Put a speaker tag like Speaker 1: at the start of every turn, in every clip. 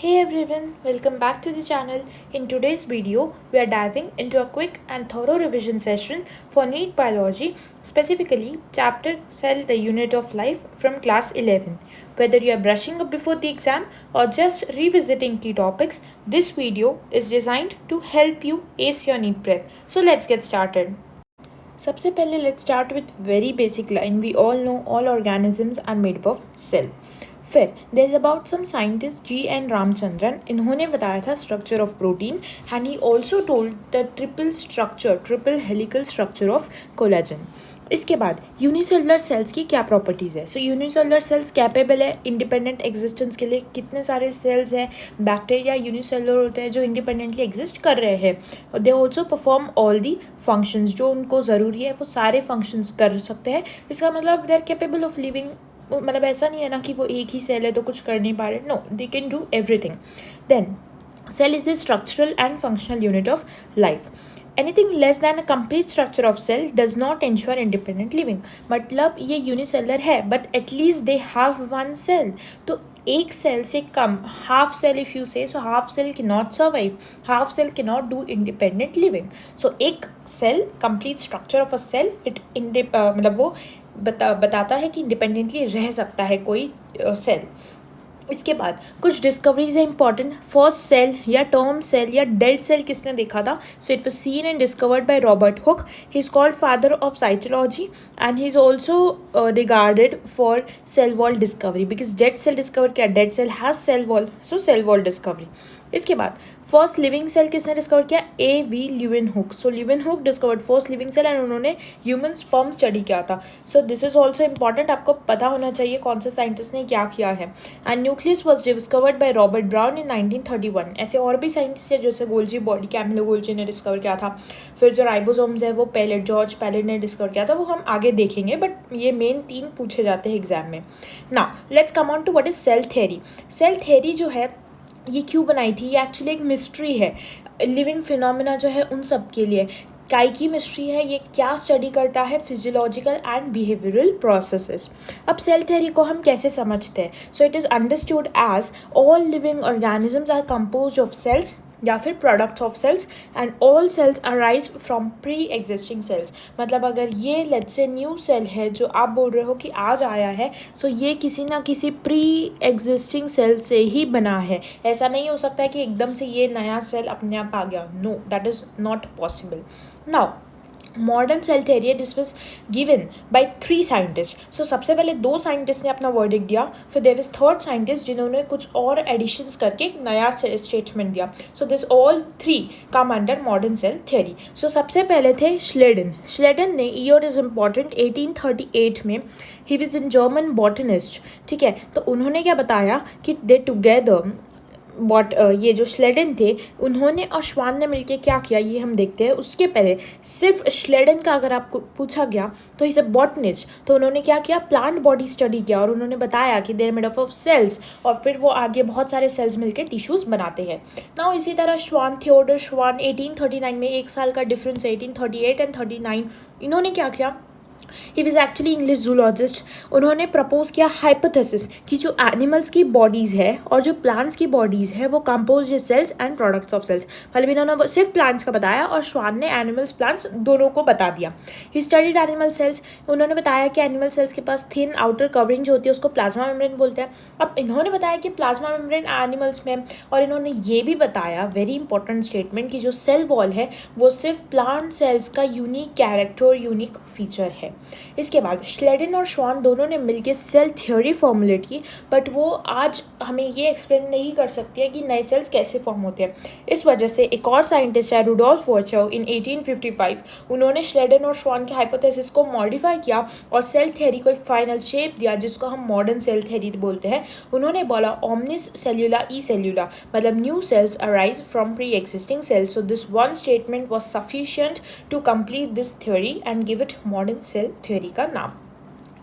Speaker 1: Hey everyone, welcome back to the channel. In today's video, we are diving into a quick and thorough revision session for NEET Biology, specifically chapter Cell the Unit of Life from class 11. Whether you are brushing up before the exam or just revisiting key topics, this video is designed to help you ace your NEET prep. So let's get started. सबसे पहले let's start with very basic line. We all know all organisms are made up of cell. फिर there is about some scientist G N Ramachandran. इन्होंने बताया था structure of protein and he also told the triple helical structure of collagen. इसके बाद unicellular cells की क्या properties है. So unicellular cells capable है इंडिपेंडेंट एग्जिस्टेंस के लिए. कितने सारे सेल्स हैं बैक्टीरिया यूनिसेलुलर होते हैं जो इंडिपेंडेंटली एग्जिस्ट कर रहे हैं. They also perform all the functions जो उनको ज़रूरी है वो सारे फंक्शंस कर सकते हैं. इसका मतलब they are capable of living. मतलब ऐसा नहीं है ना कि वो एक ही सेल है तो कुछ कर नहीं पा रहे. No, they can do everything. Then cell is the structural and functional unit of life. Anything less than a complete structure of cell does not ensure independent living. मतलब ये यूनिसेलर है but at least they have one cell. तो एक cell से कम, half cell if you say, so half cell can not survive, half cell can not do independent living. So एक cell complete structure of a cell it मतलब वो बताता है कि इंडिपेंडेंटली रह सकता है कोई सेल. इसके बाद कुछ डिस्कवरीज है इंपॉर्टेंट. फर्स्ट सेल या टर्म सेल या डेड सेल किसने देखा था. So it was seen and discovered by Robert Hooke. He is called father of cytology and he is also regarded for cell wall discovery because dead cell discover किया. Dead cell has cell wall, so cell wall discovery. इसके बाद first living cell किसने discover किया. A V Leeuwenhoek. So Leeuwenhoek discovered first living cell and उन्होंने human sperm study किया था. सो this is also important. आपको पता होना चाहिए कौन से साइंटिस्ट ने क्या किया है. And nucleus was discovered by Robert brown इन 1931. ऐसे और भी साइंटिस्ट है जैसे गोल्जी बॉडी कैमिलो गोल्जी ने डिस्कवर किया था. फिर जो राइबोसोम्स है वो जॉर्ज पैलेट ने डिस्कवर किया था. वो हम आगे देखेंगे बट ये मेन 3 पूछे जाते हैं एग्जाम में. Now let's come on to what is cell theory. Cell theory जो है ये क्यों बनाई थी, ये एक्चुअली एक मिस्ट्री है. लिविंग फिनोमिना जो है उन सब के लिए काय की मिस्ट्री है. ये क्या स्टडी करता है, फिजियोलॉजिकल एंड बिहेवियरल प्रोसेसेस. अब सेल थ्योरी को हम कैसे समझते हैं. So it is understood as all living organisms are composed of cells या फिर products of cells and all cells arise from pre existing cells. मतलब अगर ये लेट्स से न्यू सेल है जो आप बोल रहे हो कि आज आया है, सो ये किसी ना किसी प्री एग्जिस्टिंग सेल से ही बना है. ऐसा नहीं हो सकता है कि एकदम से ये नया सेल अपने आप आ गया. No, that is not possible. Now modern cell theory this was given by 3 scientist. So सबसे पहले 2 साइंटिस्ट ने अपना वर्डिक्ट दिया. फिर देयर वाज थर्ड साइंटिस्ट जिन्होंने कुछ और एडिशंस करके एक नया स्टेटमेंट दिया. So this all 3 come under modern cell theory. So सबसे पहले थे श्लेडन ने, ईयर इज इम्पॉर्टेंट, 1838 में. He was in German botanist. ठीक है, तो उन्होंने क्या बताया कि दे टुगेदर ये जो श्लेडन थे उन्होंने और श्वान ने मिलके क्या किया ये हम देखते हैं. उसके पहले सिर्फ श्लेडन का अगर आपको पूछा गया तो इज अ बॉटनिस्ट, तो उन्होंने क्या किया, प्लांट बॉडी स्टडी किया और उन्होंने बताया कि देर मेड अप ऑफ सेल्स और फिर वो आगे बहुत सारे सेल्स मिलके टिश्यूज़ बनाते हैं. नाउ इसी तरह श्वान, थियोडर श्वान, 1839 में 1 साल का डिफरेंस है, 1838 एंड 39. इन्होंने क्या किया, he was actually English zoologist. उन्होंने प्रपोज किया हाइपोथेसिस कि जो एनिमल्स की बॉडीज़ है और जो प्लांट्स की बॉडीज़ है वो कंपोज है cells and products of cells. मतलब इन्होंने सिर्फ प्लांट्स का बताया और श्वान ने एनिमल्स प्लांट्स दोनों को बता दिया. He studied animal cells. उन्होंने बताया कि एनिमल सेल्स के पास थिन आउटर कवरिंग जो होती है उसको प्लाज्मा मेम्ब्रेन बोलते हैं. अब इन्होंने बताया कि प्लाज्मा मेम्ब्रेन एनिमल्स में, और इन्होंने ये भी बताया वेरी इंपॉर्टेंट स्टेटमेंट कि जो सेल वॉल है वो सिर्फ प्लांट सेल्स का यूनिक कैरेक्टर, यूनिक फीचर है. इसके बाद श्लेडन और श्वान दोनों ने मिलकर सेल थ्योरी फॉर्मुलेट की, बट वो आज हमें ये एक्सप्लेन नहीं कर सकती है कि नए सेल्स कैसे फॉर्म होते हैं. इस वजह से एक और साइंटिस्ट है रुडोल्फ वर्चोव इन 1855. उन्होंने श्लेडन और श्वान के हाइपोथेसिस को मॉडिफाई किया और सेल थ्योरी को एक फाइनल शेप दिया जिसको हम मॉडर्न सेल थ्योरी बोलते हैं. उन्होंने बोला ओमनिस सेल्यूला ई सेल्यूला, मतलब new cells arise from pre existing cells. So this one statement was sufficient to complete this theory and give it modern cell theory का नाम.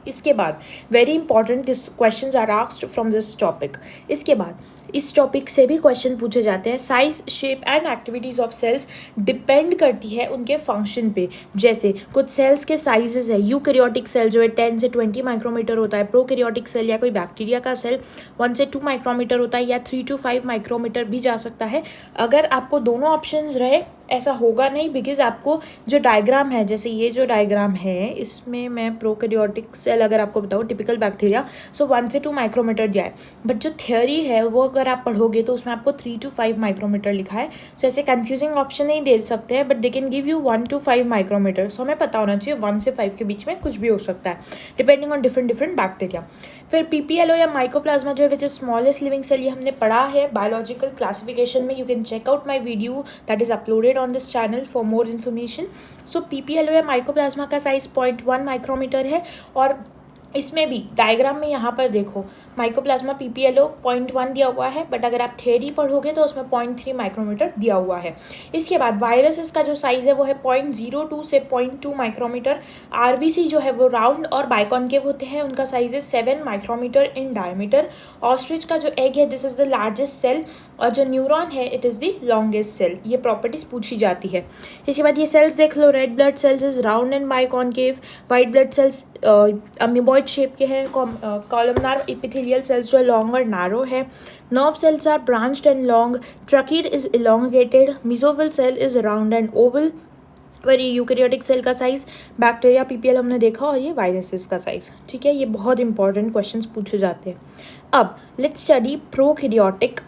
Speaker 1: इसके बाद very important questions are asked from this topic. इसके बाद इस topic से भी question पूछे जाते हैं। Size, shape and activities of cells depend करती है उनके फंक्शन पे। जैसे कुछ सेल्स के साइजेस है, यूकैरियोटिक सेल जो है 10 से 20 माइक्रोमीटर होता है, प्रोकैरियोटिक सेल या कोई बैक्टीरिया का सेल 1 से 2 माइक्रोमीटर होता है, या 3 to 5 माइक्रोमीटर भी जा सकता है। अगर आपको दोनों ऑप्शंस रहे ऐसा होगा नहीं, बिकॉज आपको जो डायग्राम है, जैसे ये जो डायग्राम है इसमें मैं प्रोकैरियोटिक सेल अगर आपको बताऊँ टिपिकल बैक्टीरिया, सो 1 से 2 माइक्रोमीटर दिया है, बट जो थ्योरी है वो अगर आप पढ़ोगे तो उसमें आपको 3 to 5 माइक्रोमीटर लिखा है। सो ऐसे कन्फ्यूजिंग ऑप्शन नहीं दे सकते हैं, but they can give you 1 to 5 micrometre. So हमें पता होना चाहिए 1 से 5 के बीच में कुछ भी हो सकता है डिपेंडिंग ऑन डिफरेंट बैक्टीरिया। फिर पीपीएलओ या माइकोप्लाज्मा जो है which is smallest living cell, ये हमने पढ़ा है बायोलॉजिकल क्लासिफिकेशन में। You can check out my video that is uploaded on this channel for more information. So PPLO या माइकोप्लाज्मा का साइज 0.1 माइक्रोमीटर है, और इसमें भी डायग्राम में यहाँ पर देखो माइकोप्लाज्मा पीपीएलओ 0.1 दिया हुआ है, बट अगर आप थ्योरी पढ़ोगे तो उसमें 0.3 माइक्रोमीटर दिया हुआ है। इसके बाद वायरसेस का जो साइज़ है वो है 0.02 से 0.2 माइक्रोमीटर। आरबीसी जो है वो राउंड और बाइकॉन्केव होते हैं, उनका साइज है 7 माइक्रोमीटर इन डायमीटर। ऑस्ट्रिच का जो एग है this is the largest cell, और जो न्यूरॉन है it is the longest cell. ये प्रॉपर्टीज पूछी जाती है। इसके बाद ये सेल्स देख लो, red blood cells is round and biconcave, white blood cells amoeboid shape के हैं, कॉलमनार एपिथेलियल सेल्स जो है लॉन्ग और नैरो है, nerve cells are branched and long, tracheid is elongated, mesophyll cell is round and oval. और ये eukaryotic cell का size, bacteria PPL हमने देखा, और ये वायरसेस का साइज। ठीक है, ये बहुत इंपॉर्टेंट क्वेश्चंस पूछे जाते हैं। अब लेट्स स्टडी प्रोकैरियोटिक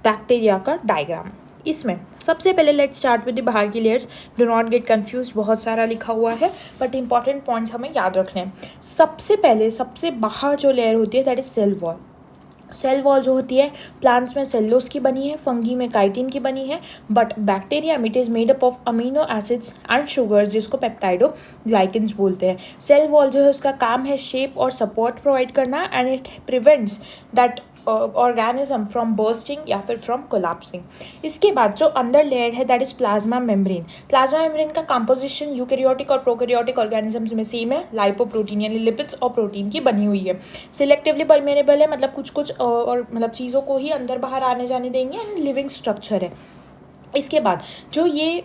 Speaker 1: बैक्टीरिया का डायग्राम। इसमें सबसे पहले लेट्स स्टार्ट विद द बाहर की layers. Do not get confuse, बहुत सारा लिखा हुआ है बट इंपॉर्टेंट पॉइंट्स हमें याद रखने हैं। सबसे पहले सबसे बाहर जो लेयर होती है that is cell wall. Cell wall जो होती है प्लांट्स में सेल्यूलोज की बनी है, फंगी में काइटिन की बनी है, बट बैक्टीरिया में it is made up of amino acids and sugars जिसको पेप्टाइडोग्लाइकेंस बोलते हैं। सेल वॉल जो है उसका काम है शेप और सपोर्ट प्रोवाइड करना, and it prevents that organism from bursting या फिर फ्रॉम कोलैप्सिंग। इसके बाद जो अंदर लेयर है that is plasma membrane. Plasma membrane का कंपोजिशन यूकैरियोटिक और प्रोकैरियोटिक ऑर्गेनिजम्स में सेम है, लाइपोप्रोटीन यानी लिपिड्स और प्रोटीन की बनी हुई है। सिलेक्टिवली परमेनेबल है, मतलब कुछ कुछ और मतलब चीज़ों को ही अंदर बाहर आने जाने देंगे, एंड लिविंग स्ट्रक्चर है। इसके बाद जो ये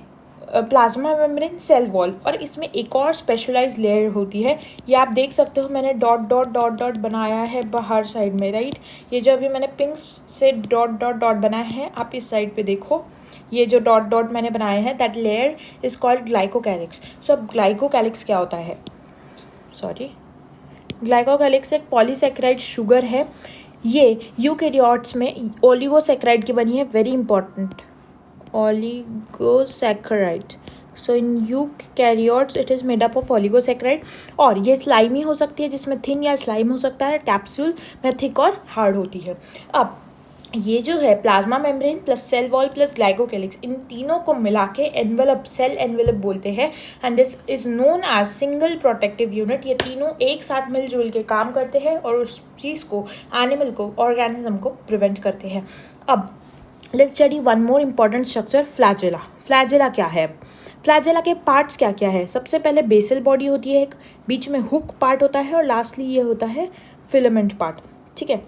Speaker 1: प्लाज्मा मेम्ब्रेन, सेल वॉल, और इसमें एक और स्पेशलाइज्ड लेयर होती है। ये आप देख सकते हो मैंने डॉट डॉट डॉट डॉट बनाया है बाहर साइड में, राइट। ये जो अभी मैंने पिंक से डॉट डॉट डॉट बनाया है, आप इस साइड पे देखो, ये जो डॉट डॉट मैंने बनाया है that layer is called glycocalyx. So अब ग्लाइकोकैलिक्स क्या होता है, सॉरी, ग्लाइकोकैलिक्स एक पॉलीसैकेराइड शुगर है। ये यूकैरियोट्स में ओलिगोसैकेराइड की बनी है, very important, oligosaccharide. So in eukaryotes it is made up of oligosaccharide, और ये स्लाइमी हो सकती है जिसमें थिन या स्लाइम हो सकता है, कैप्सूल में थिक और हार्ड होती है। अब ये जो है plasma membrane plus cell wall plus glycocalyx, इन तीनों को मिला के एनवेलप, सेल एनवेलप बोलते हैं, and this is known as single protective unit. ये तीनों एक साथ मिलजुल के काम करते हैं और उस चीज़ को, एनिमल को, ऑर्गेनिज्म को प्रिवेंट करते हैं। अब let's study one more important structure, flagella. Flagella क्या है? फ्लैजेला के पार्ट्स क्या क्या है? सबसे पहले बेसल बॉडी होती है, एक बीच में हुक पार्ट होता है, और लास्टली ये होता है फिलामेंट पार्ट। ठीक है,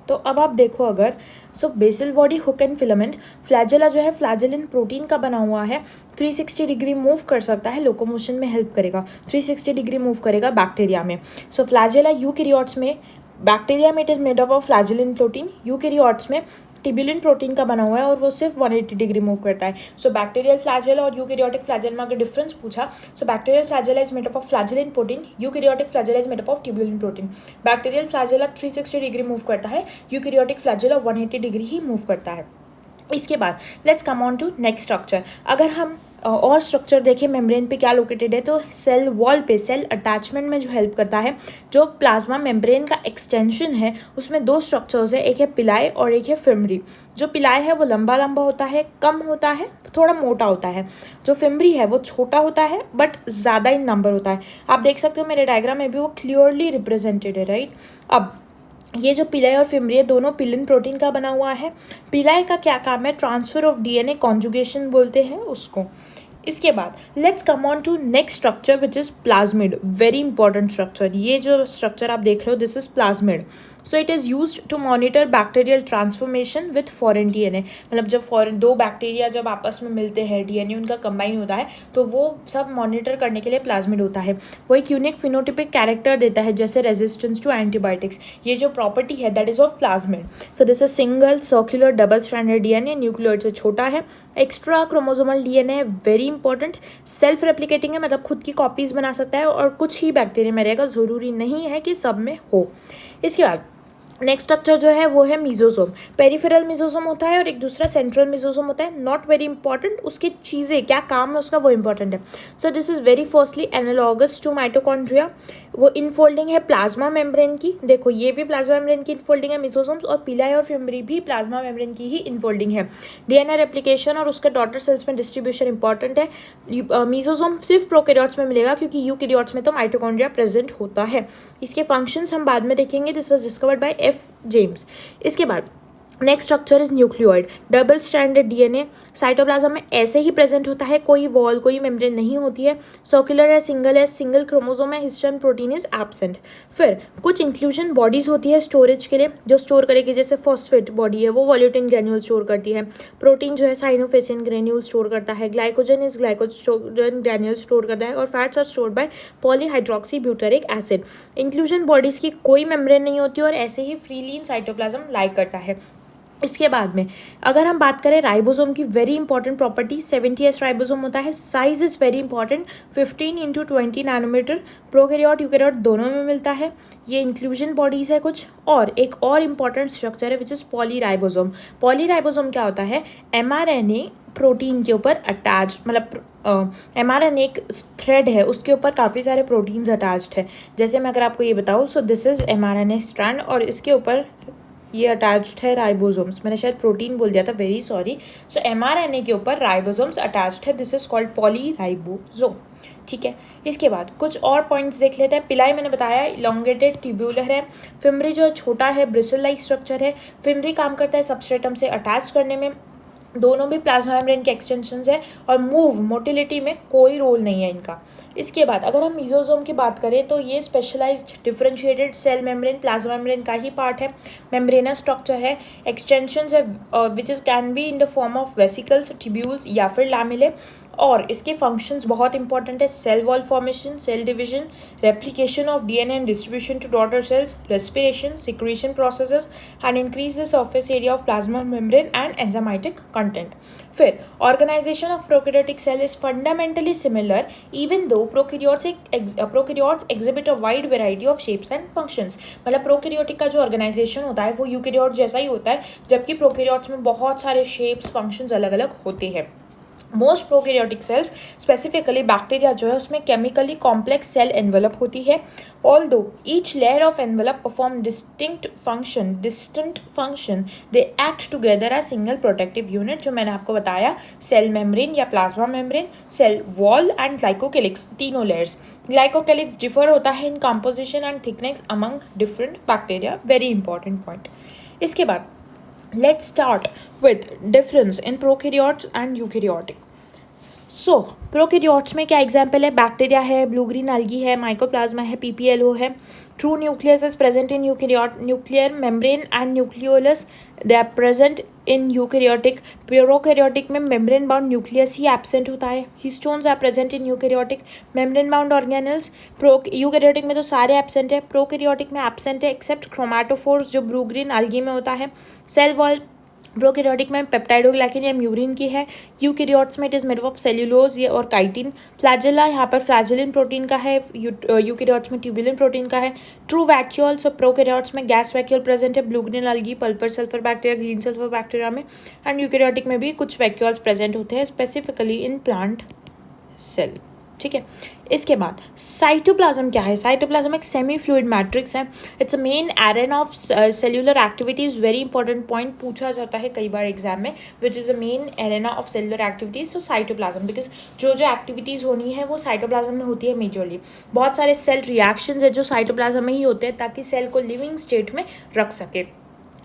Speaker 1: तो अब आप देखो अगर, so basal body, hook and filament. Flagella जो है फ्लैजेलिन प्रोटीन का बना हुआ है, 360 डिग्री मूव कर सकता है, लोकोमोशन में हेल्प करेगा, 360 डिग्री मूव करेगा बैक्टीरिया में। सो फ्लैजेला यूकैरियोट्स में, बैक्टीरिया में it is made up of flagellin protein, eukaryotes में टिब्यूलिन प्रोटीन का बना हुआ है और वो सिर्फ 180 डिग्री मूव करता है। सो बैक्टीरियल फ्लैजेला और यूकैरियोटिक फ्लैजेला का डिफरेंस पूछा, so bacterial flagella is made up of flagellin protein, eukaryotic flagella is made up of tubulin protein. Bacterial flagella 360 degree move करता है, यूकैरियोटिक फ्लैजेला 180 डिग्री ही move करता है। इसके बाद let's come on to next structure. अगर हम और स्ट्रक्चर देखें मेम्ब्रेन पे क्या लोकेटेड है, तो सेल वॉल पे, सेल अटैचमेंट में जो हेल्प करता है, जो प्लाज्मा मेम्ब्रेन का एक्सटेंशन है, उसमें दो स्ट्रक्चर्स है, एक है पिलाई और एक है फिम्ब्री। जो पिलाई है वो लंबा लंबा होता है, कम होता है, थोड़ा मोटा होता है। जो फिम्ब्री है वो छोटा होता है बट ज़्यादा इन नंबर होता है। आप देख सकते हो मेरे डायग्राम में भी वो क्लियरली रिप्रेजेंटेड है, राइट। अब ये जो पिलाई और फिम्ब्री है दोनों पिलिन प्रोटीन का बना हुआ है। पिलाई का क्या काम है? ट्रांसफ़र ऑफ डीएनए, कॉन्जुगेशन बोलते हैं उसको। इसके बाद let's come on to next structure which is plasmid, very important structure. ये जो स्ट्रक्चर आप देख रहे हो this is plasmid. So it is used to monitor bacterial transformation with foreign DNA. मतलब जब फॉरेन दो बैक्टीरिया जब आपस में मिलते हैं, डीएनए उनका कंबाइन होता है, तो वो सब मॉनिटर करने के लिए प्लाज्मिड होता है। वो एक यूनिक फिनोटिपिक कैरेक्टर देता है जैसे रेजिस्टेंस टू एंटीबायोटिक्स। ये जो प्रॉपर्टी है that is of plasmid. So this is single circular double stranded DNA, nucleoid से छोटा है, एक्स्ट्रा क्रोमोसोमल डीएनए है, वेरी इंपॉर्टेंट, सेल्फ रेप्लिकेटिंग है, मतलब खुद की कॉपीज बना सकता है और कुछ ही बैक्टीरिया में रहेगा, ज़रूरी नहीं है कि सब में हो। इसके बाद नेक्स्ट स्ट्रक्चर जो है वो है मीजोसोम। पेरिफेरल मीजोसोम होता है और एक दूसरा सेंट्रल मीजोसोम होता है। नॉट वेरी इंपॉर्टेंट, उसकी चीज़ें क्या काम है उसका वो इंपॉर्टेंट है। So this is very firstly analogous to mitochondria. वो इनफोल्डिंग है प्लाज्मा मेम्ब्रेन की। देखो ये भी प्लाज्मा मेम्ब्रेन की इनफोल्डिंग है मीजोसोम्स, और पिलाई और फिम्बरी भी प्लाज्मा मेम्ब्रेन की ही इनफोल्डिंग है। डीएनए रेप्लिकेशन और उसके डॉटर सेल्स में डिस्ट्रीब्यूशन इंपॉर्टेंट है। मीजोसोम सिर्फ प्रोकैरियोट्स में मिलेगा क्योंकि यूकैरियोट्स में तो माइटोकॉन्ड्रिया प्रेजेंट होता है। इसके फंक्शंस हम बाद में देखेंगे। This was discovered by F James. इसके बाद next structure is nucleoid, double stranded DNA. Cytoplasm में ऐसे ही प्रेजेंट होता है, कोई वॉल कोई मेम्ब्रेन नहीं होती है। सर्कुलर है, सिंगल क्रोमोसोम है, हिस्टोन प्रोटीन इज एब्सेंट। फिर कुछ इंक्लूजन बॉडीज होती है स्टोरेज के लिए, जो स्टोर करेगी, जैसे फॉस्फेट बॉडी है वो वॉल्यूटिन ग्रेन्यूल स्टोर करती है। प्रोटीन जो है साइनोफेसिन ग्रेन्यूल स्टोर करता है। Glycogen is glycogen granule store करता है। और fats are stored by polyhydroxy butyric acid. Inclusion bodies की कोई मेम्ब्रेन नहीं होती और ऐसे ही फ्रीली इन साइटोप्लाज्म लाई करता है। इसके बाद में अगर हम बात करें राइबोसोम की, very important property 70S ribosome होता है। Size is very important, 15x20 nanometre. Prokaryote eukaryote दोनों में मिलता है। ये इंक्लूजन बॉडीज़ है कुछ। और एक और इम्पॉर्टेंट स्ट्रक्चर है विच इज़ पॉलीराइबोसोम। पॉलीराइबोसोम क्या होता है? mRNA प्रोटीन के ऊपर अटैच, मतलब mRNA एक थ्रेड है उसके ऊपर काफ़ी सारे प्रोटीन्स अटैच्ड है। जैसे मैं अगर आपको ये बताऊँ, so this is mRNA strand और इसके ऊपर ये अटैच्ड है राइबोसोम्स। मैंने शायद प्रोटीन बोल दिया था, वेरी सॉरी। सो mRNA के ऊपर राइबोसोम्स अटैच्ड है, दिस इज कॉल्ड पॉलीराइबोसोम। ठीक है, इसके बाद कुछ और पॉइंट्स देख लेते हैं। पिलाई मैंने बताया इलोंगेटेड ट्यूब्यूलर है। फिम्बरी जो है छोटा है, ब्रिसल लाइक स्ट्रक्चर है। फिम्बरी काम करता है सबस्ट्रेटम से अटैच करने में। दोनों भी प्लाज्मा मेम्ब्रेन के एक्सटेंशंस है और मोटिलिटी में कोई रोल नहीं है इनका। इसके बाद अगर हम मीजोसोम की बात करें तो ये specialised differentiated cell membrane plasma membrane का ही पार्ट है। मेम्ब्रेनस स्ट्रक्चर है, एक्सटेंशंस है which is can be in the form of vesicles, tubules या फिर लैमिले। और इसके फंक्शंस बहुत इंपॉर्टेंट है। Cell wall formation, cell division, replication of DNA and distribution to daughter cells, respiration, secretion processes and increase the surface area of plasma membrane and enzymatic content. फिर organisation of prokaryotic cell is fundamentally similar even though prokaryotes exhibit a wide variety of shapes and functions. मतलब prokaryotic का जो organisation होता है वो eukaryote जैसा ही होता है, जबकि प्रोकैरियोट्स में बहुत सारे शेप्स फंक्शंस अलग अलग होते हैं। Most prokaryotic cells specifically bacteria जो है उसमें केमिकली कॉम्प्लेक्स सेल एनवेलप होती है। Although each layer of envelope perform distinct function they act together as single protective unit. जो मैंने आपको बताया, सेल मेम्ब्रेन या plasma membrane, cell wall and glycocalyx, तीनों लेयर्स। ग्लाइकोकेलिक्स डिफर होता है in composition and thickness among different bacteria, very important point. इसके बाद let's start with difference in prokaryotes and eukaryotic. So prokaryotes में क्या example है? Bacteria है, blue green algae है, माइकोप्लाज्मा है, पीपीएलओ है। True nucleus is present in eukaryote, nuclear membrane and nucleolus they are present in eukaryotic. Prokaryotic में membrane bound nucleus ही absent होता है। Histones are present in eukaryotic. Membrane bound organelles eukaryotic में तो सारे absent है, prokaryotic में absent है एक्सेप्ट क्रोमैटोफोर्स जो ब्लू ग्रीन एल्गी में होता है। सेल वॉल प्रोकैरियोटिक में पेप्टाइडोग्लाइकन या म्यूरिन की है। यूकैरियोट्स में it is made of cellulose और काइटिन। फ्लैजेला यहाँ पर फ्लैजेलिन प्रोटीन का है, यूकैरियोट्स में ट्यूबुलिन प्रोटीन का है। ट्रू वैक्यूल, सब प्रोकैरियोट्स में गैस वैक्यूल प्रेजेंट है, blue green algae, purple sulphur bacteria, green sulphur bacteria में। एंड यूकैरियोटिक में भी कुछ वैक्यूल्स प्रेजेंट होते हैं स्पेसिफिकली इन प्लांट सेल। ठीक है, इसके बाद साइटोप्लाज्म क्या है? साइटोप्लाज्म एक सेमी फ्लूइड मैट्रिक्स है। It's a main arena of cellular activities, very important point पूछा जाता है कई बार एग्जाम में, which is a main arena of cellular activities. So cytoplasm, because जो एक्टिविटीज़ होनी है वो साइटोप्लाज्म में होती है मेजरली। बहुत सारे सेल रिएक्शंस है जो साइटोप्लाज्म में ही होते हैं ताकि सेल को लिविंग स्टेट में रख सके।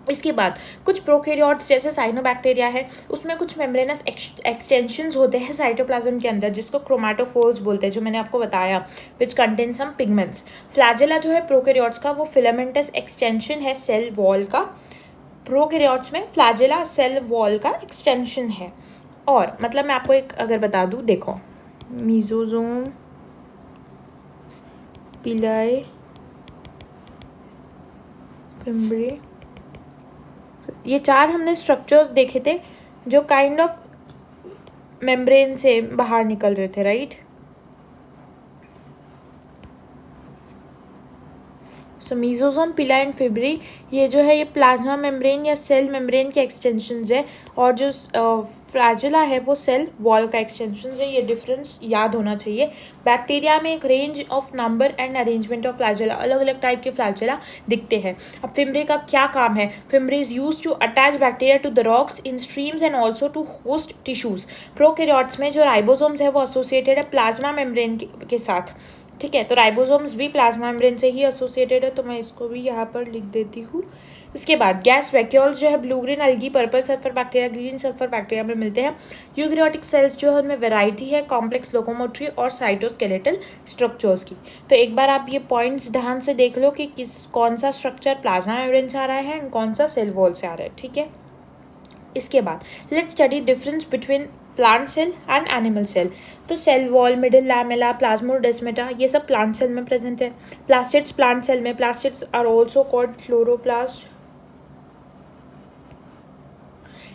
Speaker 1: इसके बाद कुछ प्रोकैरियोट्स जैसे साइनोबैक्टीरिया है, उसमें कुछ मेम्ब्रेनस एक्सटेंशंस होते हैं साइटोप्लाज्म के अंदर, जिसको क्रोमैटोफोर्स बोलते हैं, जो मैंने आपको बताया, which contain some pigments. Flagella जो है प्रोकैरियोट्स का, वो फिलामेंटस एक्सटेंशन है सेल वॉल का। प्रोकैरियोट्स में फ्लैजेला सेल वॉल का एक्सटेंशन है। और मतलब मैं आपको एक अगर बता दूँ, देखो, मीजोजोम, पिलाई, फिम्ब्री, ये 4 हमने स्ट्रक्चर्स देखे थे जो काइंड ऑफ मेम्ब्रेन से बाहर निकल रहे थे, राइट। सो मीजोसोम, पिला एंड फिब्री, ये जो है ये प्लाज्मा मेम्ब्रेन या सेल मेम्ब्रेन के एक्सटेंशंस है, और जो फ्लैजेला है वो सेल वॉल का एक्सटेंशंस है। ये डिफरेंस याद होना चाहिए। बैक्टीरिया में एक range of number and arrangement of flagella, अलग अलग टाइप के फ्लैजेला दिखते हैं। अब फिम्ब्री का क्या काम है? Fimbriae is use to attach bacteria to the rocks in streams and also to host tissues. Prokaryotes में जो राइबोसोम्स है वो एसोसिएटेड है प्लाज्मा मेम्ब्रेन के साथ, ठीक है। तो राइबोसोम्स भी प्लाज्मा मेम्ब्रेन से ही एसोसिएटेड है, तो मैं इसको भी यहाँ पर लिख देती हूँ। इसके बाद गैस वैक्यूल्स जो है blue green अलगी, purple sulphur bacteria, green sulphur bacteria में मिलते हैं। यूकैरियोटिक सेल्स जो है उनमें वैरायटी है कॉम्प्लेक्स लोकोमोटरी और साइटोस्केलेटल स्ट्रक्चर्स की। तो एक बार आप ये पॉइंट्स ध्यान से देख लो कि कौन सा स्ट्रक्चर प्लाज्मा मेम्ब्रेन से आ रहा है एंड कौन सा सेल वॉल से आ रहा है, ठीक है। इसके बाद let's study difference between plant cell and animal cell. तो cell wall, middle lamella, plasmodesmata, ये सब प्लांट सेल में प्रेजेंट है। प्लास्टिड्स प्लांट सेल में, plastids are also called chloroplast.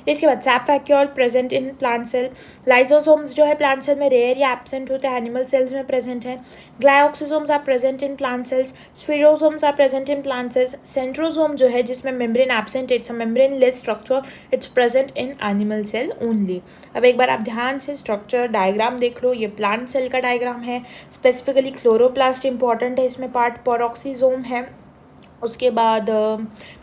Speaker 1: इसके बाद sap vacuole present in plant cell. Lysosomes जो है प्लांट सेल में रेयर या एब्सेंट होते हैं, एनिमल सेल्स में प्रेजेंट है। Glyoxysomes are present in plant cells. Spherosomes are present in plant sales. Centrosome जो है जिसमें membrane absent, it's a membrane less structure, it's present in animal cell only. अब एक बार आप ध्यान से स्ट्रक्चर डायग्राम देख लो, ये प्लांट सेल का डायग्राम है। स्पेसिफिकली क्लोरोप्लास्ट इंपॉर्टेंट है इसमें पार्ट, पेरोक्सीसोम है। उसके बाद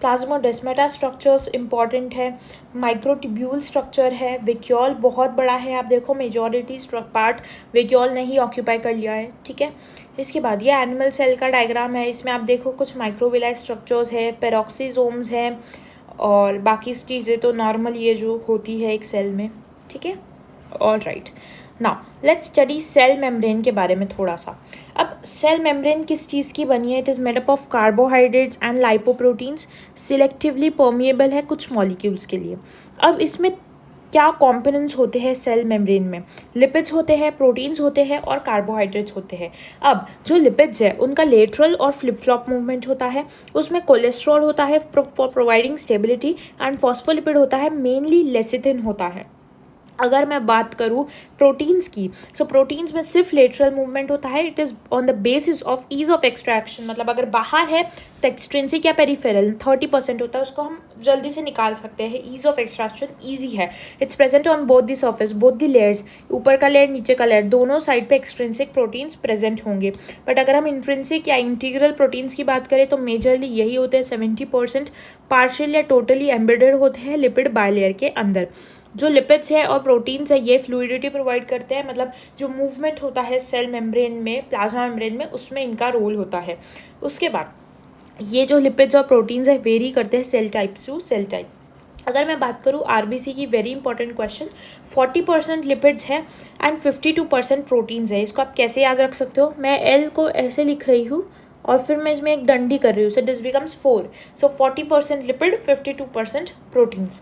Speaker 1: प्लाज्मोडेस्माटा स्ट्रक्चर्स इंपॉर्टेंट है। माइक्रोट्यूब्यूल स्ट्रक्चर है। वेक्यूल बहुत बड़ा है, आप देखो मेजॉरिटी पार्ट वेक्यूल ने ही ऑक्यूपाई कर लिया है, ठीक है। इसके बाद ये एनिमल सेल का डायग्राम है, इसमें आप देखो कुछ माइक्रोविलाई स्ट्रक्चर्स है, पेरोक्सीसोम्स हैं, और बाकी चीज़ें तो नॉर्मल ये जो होती है एक सेल में, ठीक है। All right, now let's study cell membrane के बारे में थोड़ा सा। अब सेल मेम्ब्रेन किस चीज़ की बनी है? It is made up of carbohydrates and lipoproteins, selectively permeable है कुछ मॉलिक्यूल्स के लिए। अब इसमें क्या कॉम्पोनेंट्स होते हैं सेल मेम्ब्रेन में? लिपिड्स होते हैं, प्रोटीन्स होते हैं और कार्बोहाइड्रेट्स होते हैं। अब जो लिपिड्स है उनका लेटरल और फ्लिप फ्लॉप मूवमेंट होता है, उसमें कोलेस्ट्रॉल होता है for providing stability, and phospholipid होता है, मेनली लेसिथिन होता है। अगर मैं बात करूँ प्रोटीन्स की, सो प्रोटीन्स में सिर्फ लेटरल मूवमेंट होता है। It is on the basis of ease of extraction, मतलब अगर बाहर है तो एक्सट्रिंसिक या पेरिफेरल 30% होता है, उसको हम जल्दी से निकाल सकते हैं। ईज ऑफ एक्सट्रैक्शन ईजी है। It's present on both the surface, both the layers, ऊपर का लेयर नीचे का लेयर, दोनों साइड पे एक्सट्रिंसिक प्रोटीन्स प्रेजेंट होंगे। बट अगर हम इंट्रिंसिक या इंटीग्रल प्रोटीन्स की बात करें तो मेजरली यही होते हैं। 70% पार्शियल या टोटली एम्बेडेड होते हैं लिपिड बायलेयर के अंदर। जो लिपिड्स है और प्रोटीन्स है ये फ्लूइडिटी प्रोवाइड करते हैं, मतलब जो मूवमेंट होता है सेल मेम्ब्रेन में, प्लाज्मा मेम्ब्रेन में, उसमें इनका रोल होता है। उसके बाद ये जो लिपिड्स और प्रोटीन्स है वेरी करते हैं cell type to cell type. अगर मैं बात करूँ आरबीसी की, वेरी इंपॉर्टेंट क्वेश्चन, 40% लिपिड्स है एंड 52% प्रोटीन्स है। इसको आप कैसे याद रख सकते हो? मैं एल को ऐसे लिख रही हूँ और फिर मैं इसमें एक डंडी कर रही हूँ, so this becomes 4। So 40% lipid, 52% proteins.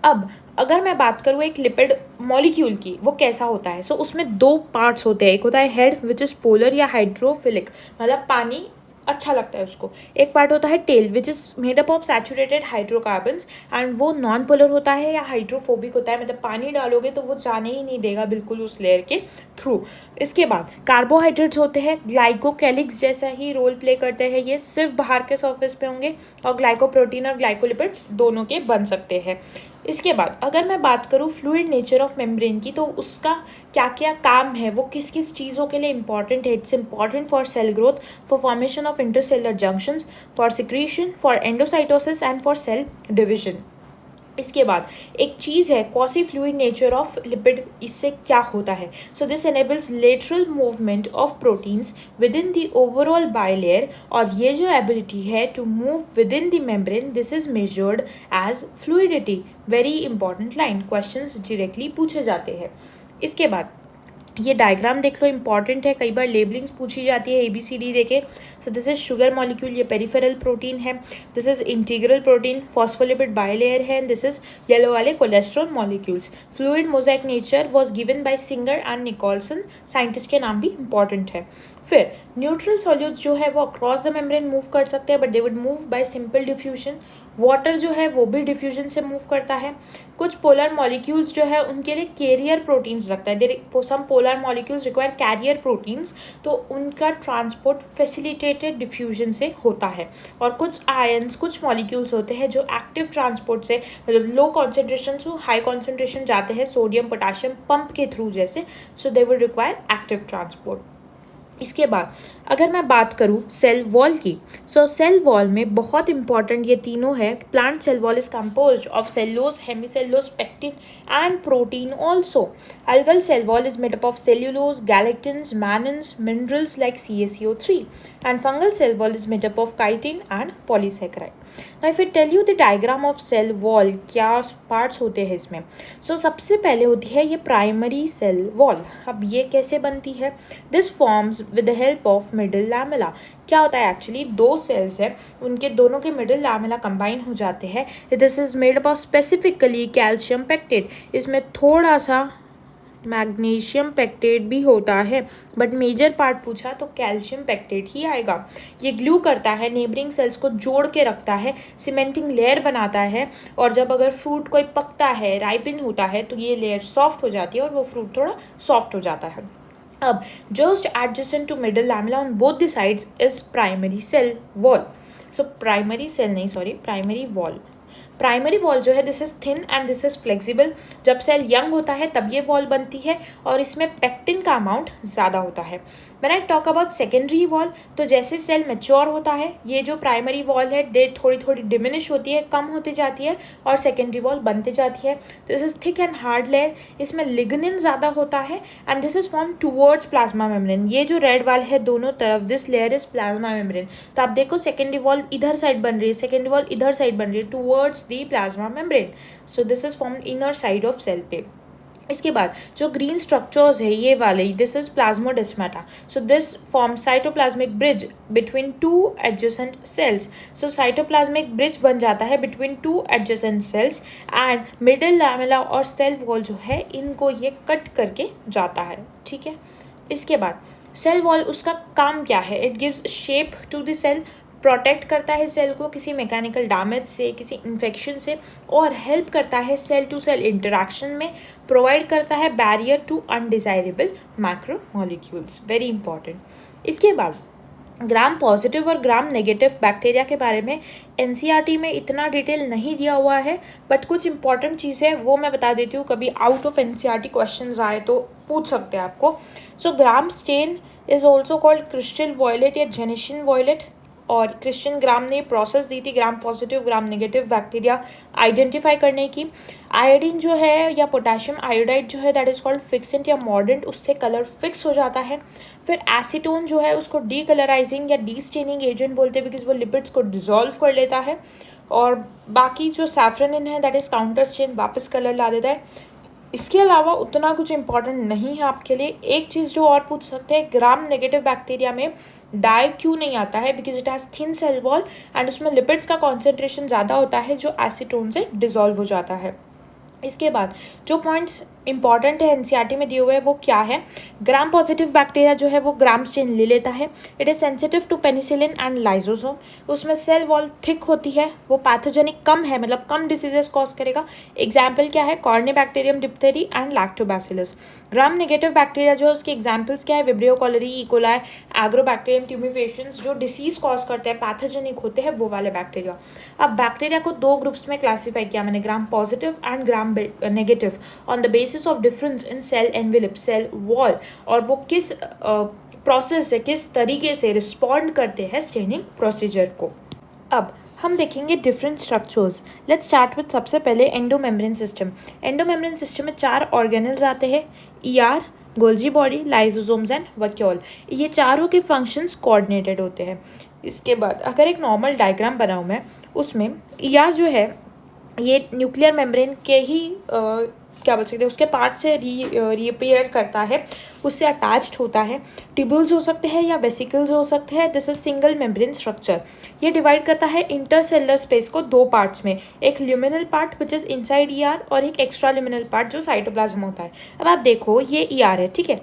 Speaker 1: अब अगर मैं बात करूँ एक लिपिड मॉलिक्यूल की, वो कैसा होता है? सो उसमें 2 पार्ट्स होते हैं। एक होता है हेड विच इज़ पोलर या हाइड्रोफिलिक, मतलब पानी अच्छा लगता है उसको। एक पार्ट होता है tail which is made up of saturated hydrocarbons, and वो नॉन पोलर होता है या हाइड्रोफोबिक होता है, मतलब पानी डालोगे तो वो जाने ही नहीं देगा बिल्कुल उस लेयर के थ्रू। इसके बाद कार्बोहाइड्रेट्स होते हैं, ग्लाइकोकैलिक्स जैसा ही रोल प्ले करते हैं। ये सिर्फ बाहर के सर्फेस पे होंगे और ग्लाइकोप्रोटीन और ग्लाइकोलिपिड दोनों के बन सकते हैं। इसके बाद अगर मैं बात करूँ फ्लूइड नेचर ऑफ मेम्ब्रेन की, तो उसका क्या क्या काम है, वो किस किस चीज़ों के लिए इंपॉर्टेंट है? It's important for cell growth, for formation of intercellular junctions, for secretion, for endocytosis and for cell division. इसके बाद एक चीज़ है quasi fluid nature of lipid, इससे क्या होता है? So this enables lateral movement of proteins within the overall bilayer, और ये जो एबिलिटी है to move within the membrane, this is measured as fluidity. Very important line, questions directly पूछे जाते हैं। इसके बाद ये डायग्राम देख लो, इंपॉर्टेंट है, कई बार लेबलिंग्स पूछी जाती है ABCD देके। So this is sugar molecule, ये पेरिफेरल प्रोटीन है। This is integral protein, phospholipid bilayer है, एंड दिस इज येलो वाले cholesterol molecules. Fluid mosaic nature was given by Singer and Nicolson, scientist के नाम भी इंपॉर्टेंट है। फिर न्यूट्रल सॉल्यूट्स जो है वो अक्रॉस द मेम्ब्रेन मूव कर सकते हैं, but they would move by simple diffusion. Water जो है वो भी डिफ्यूजन से मूव करता है। कुछ पोलर मॉलिक्यूल्स जो है उनके लिए कैरियर प्रोटीन्स लगता है, some polar molecules require carrier proteins, तो उनका ट्रांसपोर्ट फैसिलिटेटेड डिफ्यूजन से होता है। और कुछ आयंस, कुछ मॉलिक्यूल्स होते हैं जो एक्टिव ट्रांसपोर्ट से, मतलब लो कॉन्सेंट्रेशन से हाई कॉन्सेंट्रेशन जाते हैं, सोडियम पोटाशियम पंप के थ्रू जैसे, so they would require active transport. इसके बाद अगर मैं बात करूँ सेल वॉल की, सो सेल वॉल में बहुत इंपॉर्टेंट ये तीनों है। Plant cell wall is composed of cellulose, hemicellulose, pectin and protein also. algal cell wall is made up of cellulose, galactins, mannins, minerals like CaCO3, and fungal cell wall is made up of chitin and polysaccharide. Now if I tell you the diagram of cell wall, क्या parts होते हैं इसमें? So सबसे पहले होती है ये primary cell wall। अब ये कैसे बनती है? This forms with the help of middle lamella। क्या होता है एक्चुअली, दो सेल्स है, उनके दोनों के मिडिल लैमेला कंबाइन हो जाते हैं। This is made up of specifically calcium pectate, इसमें थोड़ा सा मैग्नीशियम पेक्टेट भी होता है, बट मेजर पार्ट पूछा तो कैल्शियम पेक्टेट ही आएगा। ये ग्लू करता है, नेबरिंग सेल्स को जोड़ के रखता है, सीमेंटिंग लेयर बनाता है, और जब अगर फ्रूट कोई पकता है, राइपिन होता है, तो ये लेयर सॉफ्ट हो जाती है और वो फ्रूट थोड़ा सॉफ्ट हो जाता है। अब just adjacent to middle lamella on both the sides is primary cell wall। so primary wall। Primary wall जो है this is thin and this is flexible. जब सेल यंग होता है तब ये वॉल बनती है, और इसमें पेक्टिन का अमाउंट ज़्यादा होता है। When I talk about secondary wall, तो जैसे सेल मैच्योर होता है, ये जो प्राइमरी वॉल है डे थोड़ी थोड़ी डिमिनिश होती है, कम होती जाती है, और सेकेंडरी वॉल बनती जाती है। This is thick and hard layer, इसमें लिग्निन ज़्यादा होता है, and this is form towards plasma membrane. ये जो रेड वाल है दोनों तरफ, this layer is plasma membrane. तो आप देखो सेकेंडरी वॉल इधर साइड बन रही है, सेकेंडरी वॉल इधर साइड बन रही है, towards the plasma membrane. So this is formed inner side of cell पे। इसके बाद जो ग्रीन स्ट्रक्चर्स है ये वाले, this is plasmodesmata. So this form cytoplasmic bridge between two adjacent cells. So cytoplasmic bridge बन जाता है between two adjacent cells, and middle lamella और सेल वॉल जो है इनको ये कट करके जाता है, ठीक है। इसके बाद सेल वॉल, उसका काम क्या है? It gives shape to the cell, protect करता है सेल को किसी मैकेनिकल डैमेज से, किसी इन्फेक्शन से, और हेल्प करता है सेल टू सेल इंटरेक्शन में, प्रोवाइड करता है barrier to undesirable macro molecules. Very important. इसके बाद ग्राम पॉजिटिव और ग्राम नेगेटिव बैक्टीरिया के बारे में एनसीईआरटी में इतना डिटेल नहीं दिया हुआ है, बट कुछ इंपॉर्टेंट चीज़ें वो मैं बता देती हूँ, कभी आउट ऑफ एनसीईआरटी क्वेश्चंस आए तो पूछ सकते हैं आपको। So gram stain is also called crystal violet या जेनिशियन वॉयलेट, और क्रिश्चियन ग्राम ने प्रोसेस दी थी gram positive gram negative bacteria identify करने की। आयोडीन जो है या पोटेशियम आयोडाइड जो है दैट इज़ कॉल्ड फिक्सेंट या मॉर्डेंट, उससे कलर फिक्स हो जाता है। फिर एसीटोन जो है उसको डी कलराइजिंग या डी स्टेनिंग एजेंट बोलते हैं, बिकॉज वो लिपिड्स को डिजोल्व कर लेता है। और बाकी जो सैफ्रनिन है दैट इज़ काउंटर स्टेन, वापस कलर ला देता है। इसके अलावा उतना कुछ इंपॉर्टेंट नहीं है आपके लिए। एक चीज़ जो और पूछ सकते हैं, ग्राम नेगेटिव बैक्टीरिया में डाई क्यों नहीं आता है? Because it has thin cell wall and उसमें लिपिड्स का कॉन्सेंट्रेशन ज़्यादा होता है जो एसीटोन से डिजोल्व हो जाता है। इसके बाद जो पॉइंट्स इंपॉर्टेंट है एनसीईआरटी में दिए हुए हैं वो क्या है? ग्राम पॉजिटिव बैक्टीरिया जो है वो ग्राम स्टेन ले लेता है। It is sensitive to penicillin and lysosome. उसमें सेल वॉल थिक होती है, वो पैथोजेनिक कम है, मतलब कम डिसीजेस कॉज करेगा। एग्जाम्पल क्या है? Corynebacterium, diphtheriae and lactobacillus. Gram negative bacteria जो है उसके एग्जाम्पल्स क्या है? Vibrio cholerae, E coli, agrobacterium tumefaciens, जो डिसीज कॉज करते हैं, पैथोजेनिक होते हैं, वो वाले बैक्टीरिया। अब बैक्टीरिया को दो ग्रुप्स में क्लासीफाई किया मैंने, gram positive and gram negative, on the basis of difference in cell envelope, cell wall, और वो किस प्रोसेस से, किस तरीके से रिस्पॉन्ड करते हैं स्टेनिंग प्रोसीजर को। अब हम देखेंगे different structures. Let's start with सबसे पहले एंडोमेम्ब्रेन सिस्टम। एंडोमेम्ब्रेन सिस्टम में 4 ऑर्गेनल्स आते हैं, ER, Golgi body, lysosomes and vacuole. ये चारों के फंक्शंस कोऑर्डिनेटेड होते हैं। इसके बाद अगर एक नॉर्मल डायग्राम बनाऊँ मैं, उसमें ईआर जो है ये न्यूक्लियर मेम्ब्रेन के ही क्या बोल सकते हैं, उसके पार्ट से रीअपियर करता है, उससे अटैच्ड होता है। ट्यूब्यूल्स हो सकते हैं या वेसिकल्स हो सकते हैं। This is single membrane structure. ये डिवाइड करता है इंटरसेलुलर स्पेस को 2 पार्ट्स में, एक luminal part which is inside ER और एक एक्स्ट्रा ल्यूमिनल पार्ट जो साइटोप्लाज्म होता है। अब आप देखो ये ईआर है, ठीक है,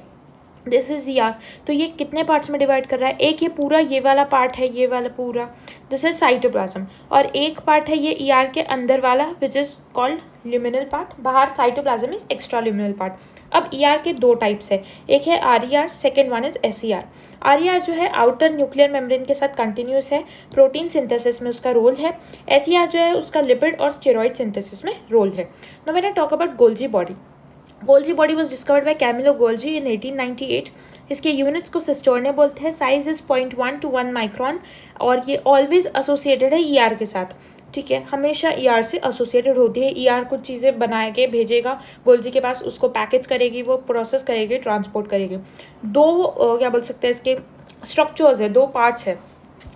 Speaker 1: दिस इज ईआर। तो ये कितने पार्ट्स में डिवाइड कर रहा है? एक ये पूरा ये वाला पार्ट है, ये वाला पूरा, दिस इज साइटोप्लाज्म। और एक पार्ट है ये ईआर के अंदर वाला which is called luminal part. बाहर cytoplasm is extra luminal part. अब ईआर के 2 टाइप्स है, एक है RER, second one is SER. RER जो है आउटर न्यूक्लियर मेम्ब्रेन के साथ कंटिन्यूस है, प्रोटीन सिंथेसिस में उसका रोल है। एसईआर जो है उसका लिपिड और स्टेरॉइड सिंथेसिस में रोल है। Now when I talk about Golgi body, Golgi body was discovered by Camillo Golgi in 1898। इसके यूनिट्स को सिस्टोर्ने बोलते हैं। साइज इज 0.1 to 1 माइक्रॉन और ये ऑलवेज एसोसिएटेड है ईआर के साथ, ठीक है, हमेशा ईआर से एसोसिएटेड होती है। ईआर कुछ चीज़ें बना के भेजेगा गोल्जी के पास, उसको पैकेज करेगी, वो प्रोसेस करेगी, ट्रांसपोर्ट करेगी। 2 क्या बोल सकते हैं इसके स्ट्रक्चर्स है, 2 पार्ट्स है।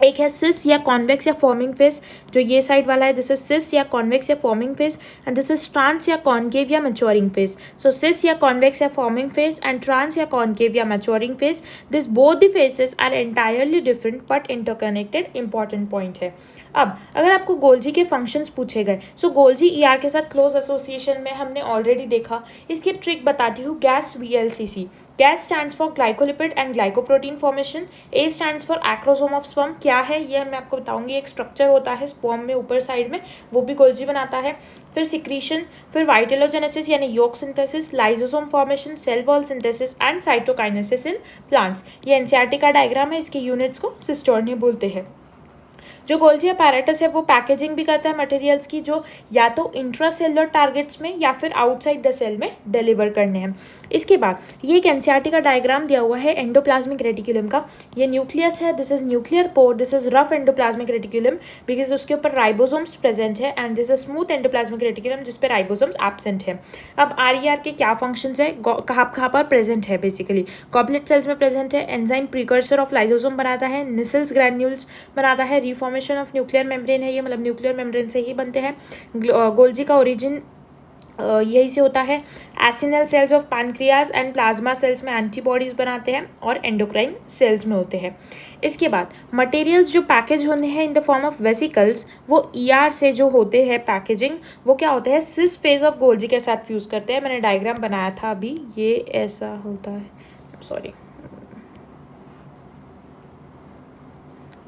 Speaker 1: एक है सिस या कॉन्वेक्स या फॉर्मिंग फेज, जो ये साइड वाला है, दिस इज सिस या कॉन्वेक्स या forming phase, and this is trans या कॉन्केव या मैच्योरिंग फेज। सो सिस या कॉन्वेक्स या फॉर्मिंग फेज एंड ट्रांस या कॉन्केव या maturing phase, this both the phases are entirely different but interconnected. Important point है। अब अगर आपको गोल्जी के फंक्शंस पूछे गए, सो गोल्जी ईआर के साथ क्लोज एसोसिएशन में हमने ऑलरेडी देखा। इसकी ट्रिक बताती हूँ, gas VLCC. Gas stands for glycolipid and glycoprotein formation. A stands for acrosome of sperm. क्या है ये मैं आपको बताऊंगी। एक स्ट्रक्चर होता है स्पर्म में ऊपर साइड में, वो भी गोल्जी बनाता है। फिर सिक्रीशन, फिर वाइटेलोजेनेसिस यानी yolk synthesis, lysosome formation, cell wall synthesis and cytokinesis in plants. ये एनसीईआरटी का डायग्राम है, इसके यूनिट्स को सिस्टोर्ने बोलते हैं। जो गोल्जी अपैरेटस है वो पैकेजिंग भी करता है मटेरियल्स की, जो या तो इंट्रासेलुलर टारगेट्स में या फिर आउटसाइड द सेल में डिलीवर करने हैं। इसके बाद ये एक एनसीईआरटी का डायग्राम दिया हुआ है एंडोप्लाज्मिक रेटिकुलम का। ये न्यूक्लियस है, this is nuclear pore, this is rough endoplasmic reticulum because उसके ऊपर राइबोसोम्स प्रेजेंट है, and this is smooth endoplasmic reticulum जिस पे राइबोसोम्स एब्सेंट है। अब आरईआर के क्या फंक्शंस है, कहाँ पर प्रेजेंट है? बेसिकली गॉबलेट सेल्स में प्रेजेंट है, एंजाइम प्रीकर्सर ऑफ लाइसोसोम बनाता है, निसल्स ग्रैन्यूल्स बनाता है, रिफॉर्मेशन ऑफ न्यूक्लियर मेम्ब्रेन है ये, मतलब न्यूक्लियर मेम्ब्रेन से ही बनते हैं। गोल्जी का ओरिजिन यही से होता है। Acinar cells of pancreas and plasma cells में एंटीबॉडीज बनाते हैं और एंडोक्राइन सेल्स में होते हैं। इसके बाद मटेरियल्स जो पैकेज होते हैं इन द फॉर्म ऑफ वेसिकल्स, वो ईआर से जो होते हैं पैकेजिंग, वो क्या होता है, सिस फेज ऑफ गोल्जी के साथ फ्यूज करते हैं। मैंने डायग्राम बनाया था अभी, ये ऐसा होता है, सॉरी,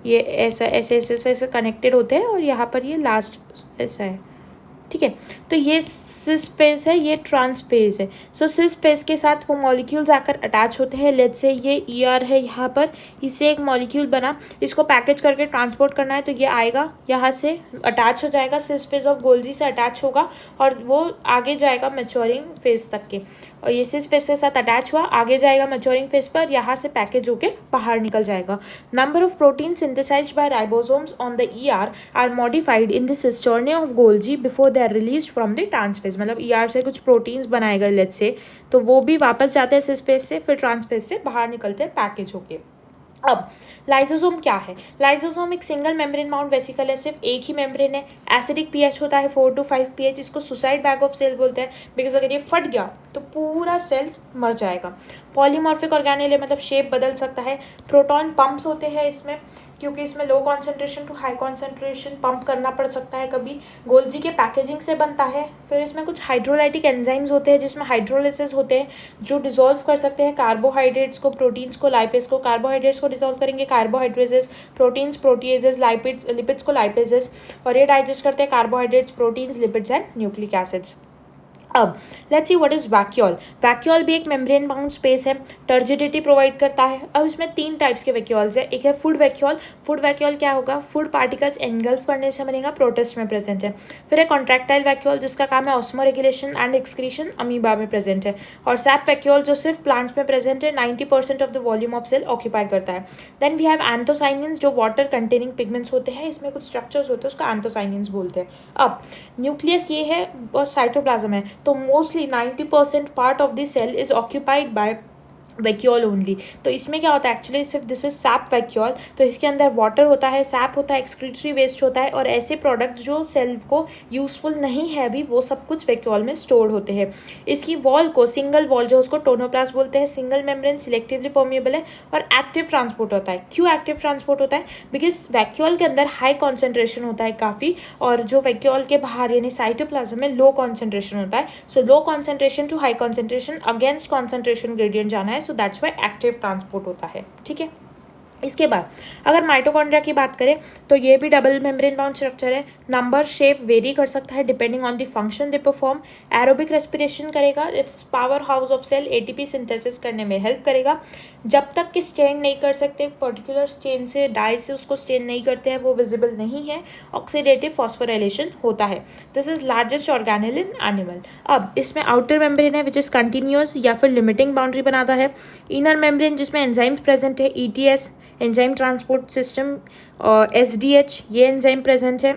Speaker 1: ये ऐसा ऐसे ऐसे ऐसे कनेक्टेड होते हैं और यहाँ पर ये लास्ट ऐसा है, ठीक है। तो ये सिस फेज है, ये ट्रांस फेज है। सो सिस फेज के साथ वो मॉलिक्यूल्स आकर अटैच होते हैं। लेट्स से ये ईआर है, यहाँ पर इससे एक मॉलिक्यूल बना, इसको पैकेज करके ट्रांसपोर्ट करना है, तो ये आएगा यहाँ से अटैच हो जाएगा, सिस फेज ऑफ गोल्जी से अटैच होगा और वो आगे जाएगा मैच्योरिंग फेज तक के। और ये सिस फेज के साथ अटैच हुआ, आगे जाएगा मैच्योरिंग फेज पर, यहाँ से पैकेज होके बाहर निकल जाएगा। Number of protein synthesized by ribosomes on the ER are modified in the cisternae of Golgi before they are released from the trans phase. मतलब ईआर से कुछ प्रोटीन्स बनाए गए लेट्स से, तो वो भी वापस जाते हैं सिस फेज से, फिर ट्रांस फेज से बाहर निकलते हैं पैकेज होके। अब लाइसोसोम क्या है? लाइसोसोम एक सिंगल मेम्ब्रेन माउंट वेसिकल है, सिर्फ एक ही मेम्ब्रेन है। एसिडिक पीएच होता है 4 to 5 पीएच। इसको सुसाइड बैग ऑफ सेल बोलते हैं बिकॉज अगर ये फट गया तो पूरा सेल मर जाएगा। पॉलीमॉर्फिक ऑर्गेनेल है, मतलब शेप बदल सकता है। प्रोटॉन पंप्स होते हैं इसमें, क्योंकि इसमें low concentration to high concentration pump करना पड़ सकता है कभी। गोल्जी के पैकेजिंग से बनता है। फिर इसमें कुछ हाइड्रोलाइटिक एंजाइम्स होते हैं जिसमें हाइड्रोलिसिस होते हैं, जो डिसॉल्व कर सकते हैं कार्बोहाइड्रेट्स को, प्रोटीन्स को, लाइपेज को। कार्बोहाइड्रेट्स को डिसॉल्व करेंगे कार्बोहाइड्रेसेस, प्रोटीन्स प्रोटीएजेस, लिपिड्स को लाइपेजेस, और ये डाइजेस्ट करते हैं carbohydrates, proteins, lipids and nucleic acids. अब let's see what is vacuole. Vacuole भी एक मेम्ब्रेन बाउंड स्पेस है, टर्जिडिटी प्रोवाइड करता है। अब इसमें तीन टाइप्स के वैक्यूल्स है। एक है फूड वैक्यूल। फूड वैक्यूल क्या होगा, फूड पार्टिकल्स एनगल्फ करने से बनेगा, प्रोटिस्ट में प्रेजेंट है। फिर है कॉन्ट्रैक्टाइल वैक्यूल जिसका काम है osmo regulation and excretion, amoeba में प्रेजेंट है। और सैप वैक्यूल जो सिर्फ प्लांट्स में प्रेजेंट है, 90% of the volume of cell occupy करता है। देन वी हैव एंथोसाइनिन्स जो वाटर कंटेनिंग पिगमेंट्स होते हैं, इसमें कुछ स्ट्रक्चर्स होते हैं, उसको एंथोसाइनिन्स बोलते हैं। अब न्यूक्लियस ये है और साइटोप्लाज्म है, तो mostly 90% part of the cell is occupied by vacuole only. तो इसमें क्या होता है एक्चुअली, सिर्फ दिस इज सैप वैक्यूल, तो इसके अंदर वाटर होता है, सैप होता है, एक्सक्रीटरी वेस्ट होता है, और ऐसे प्रोडक्ट जो सेल को यूजफुल नहीं है अभी, वो सब कुछ वैक्यूल में स्टोर होते हैं। इसकी वॉल को सिंगल वॉल जो उसको टोनोप्लास्ट बोलते हैं, सिंगल मेम्ब्रेन, सिलेक्टिवली परमिएबल है और एक्टिव ट्रांसपोर्ट होता है। क्यों एक्टिव ट्रांसपोर्ट होता है, बिकॉज वैक्यूल के अंदर हाई कॉन्सेंट्रेशन होता है काफ़ी, और जो वैक्यूल के बाहर यानी साइटोप्लाज्म में लो कॉन्सेंट्रेशन होता है। So low concentration to high concentration against concentration gradient जाना है, सो दैट्स एक्टिव ट्रांसपोर्ट होता है। ठीक है, इसके बाद अगर माइटोकॉन्ड्रिया की बात करें तो ये भी डबल मेम्ब्रेन बाउंड स्ट्रक्चर है। नंबर शेप वेरी कर सकता है depending on the function they perform. Aerobic respiration करेगा, it's powerhouse of cell, ATP synthesis करने में हेल्प करेगा। जब तक कि स्टेन नहीं कर सकते, पर्टिकुलर स्टेन से, डाई से उसको स्टेन नहीं करते हैं, वो विजिबल नहीं है, ऑक्सीडेटिव फॉस्फोराइलेशन होता है। This is largest organelle in animal. अब इसमें आउटर मेम्ब्रेन है विच इज कंटिन्यूअस या फिर लिमिटिंग बाउंड्री बनाता है। इनर मेम्ब्रेन जिसमें एंजाइम्स प्रेजेंट है, ETS enzyme transport system, SDH ये एंजाइम प्रेजेंट है,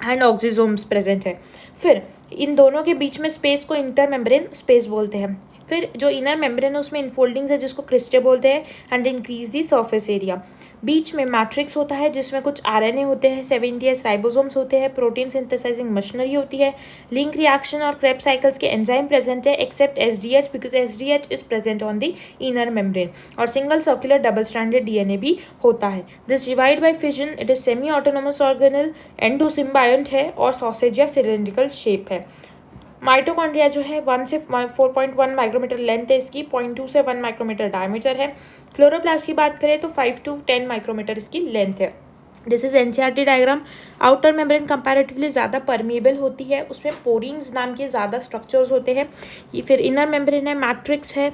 Speaker 1: एंड ऑक्सीजोम्स प्रेजेंट है। फिर इन दोनों के बीच में स्पेस को इंटर मेम्ब्रेन स्पेस बोलते हैं। फिर जो इनर मेम्ब्रेन है उसमें इनफोल्डिंग्स है जिसको क्रिस्टे बोलते हैं, and increase the surface area. बीच में मैट्रिक्स होता है जिसमें कुछ आरएनए होते हैं, 70s राइबोसोम्स होते हैं, प्रोटीन सिंथेसाइजिंग मशीनरी होती है, लिंक रिएक्शन और क्रेब्स साइकिल्स के एंजाइम प्रेजेंट है except SDH, because SDH is present on the inner membrane. और single circular double stranded DNA भी होता है। This divide by fission, it is semi autonomous organelle, endosymbiont है और sausage या सिलेंड्रिकल शेप है। माइटोकॉन्ड्रिया जो है 1 से 4.1 माइक्रोमीटर लेंथ है इसकी, 0.2 से 1 माइक्रोमीटर डायमीटर है। क्लोरोप्लास्ट की बात करें तो 5 to 10 माइक्रोमीटर इसकी लेंथ है। This is NCERT diagram. Outer membrane comparatively ज़्यादा परमिएबल होती है, उसमें पोरीन्स नाम के ज़्यादा स्ट्रक्चर्स होते हैं। ये फिर इनर मेम्ब्रेन है, मैट्रिक्स है,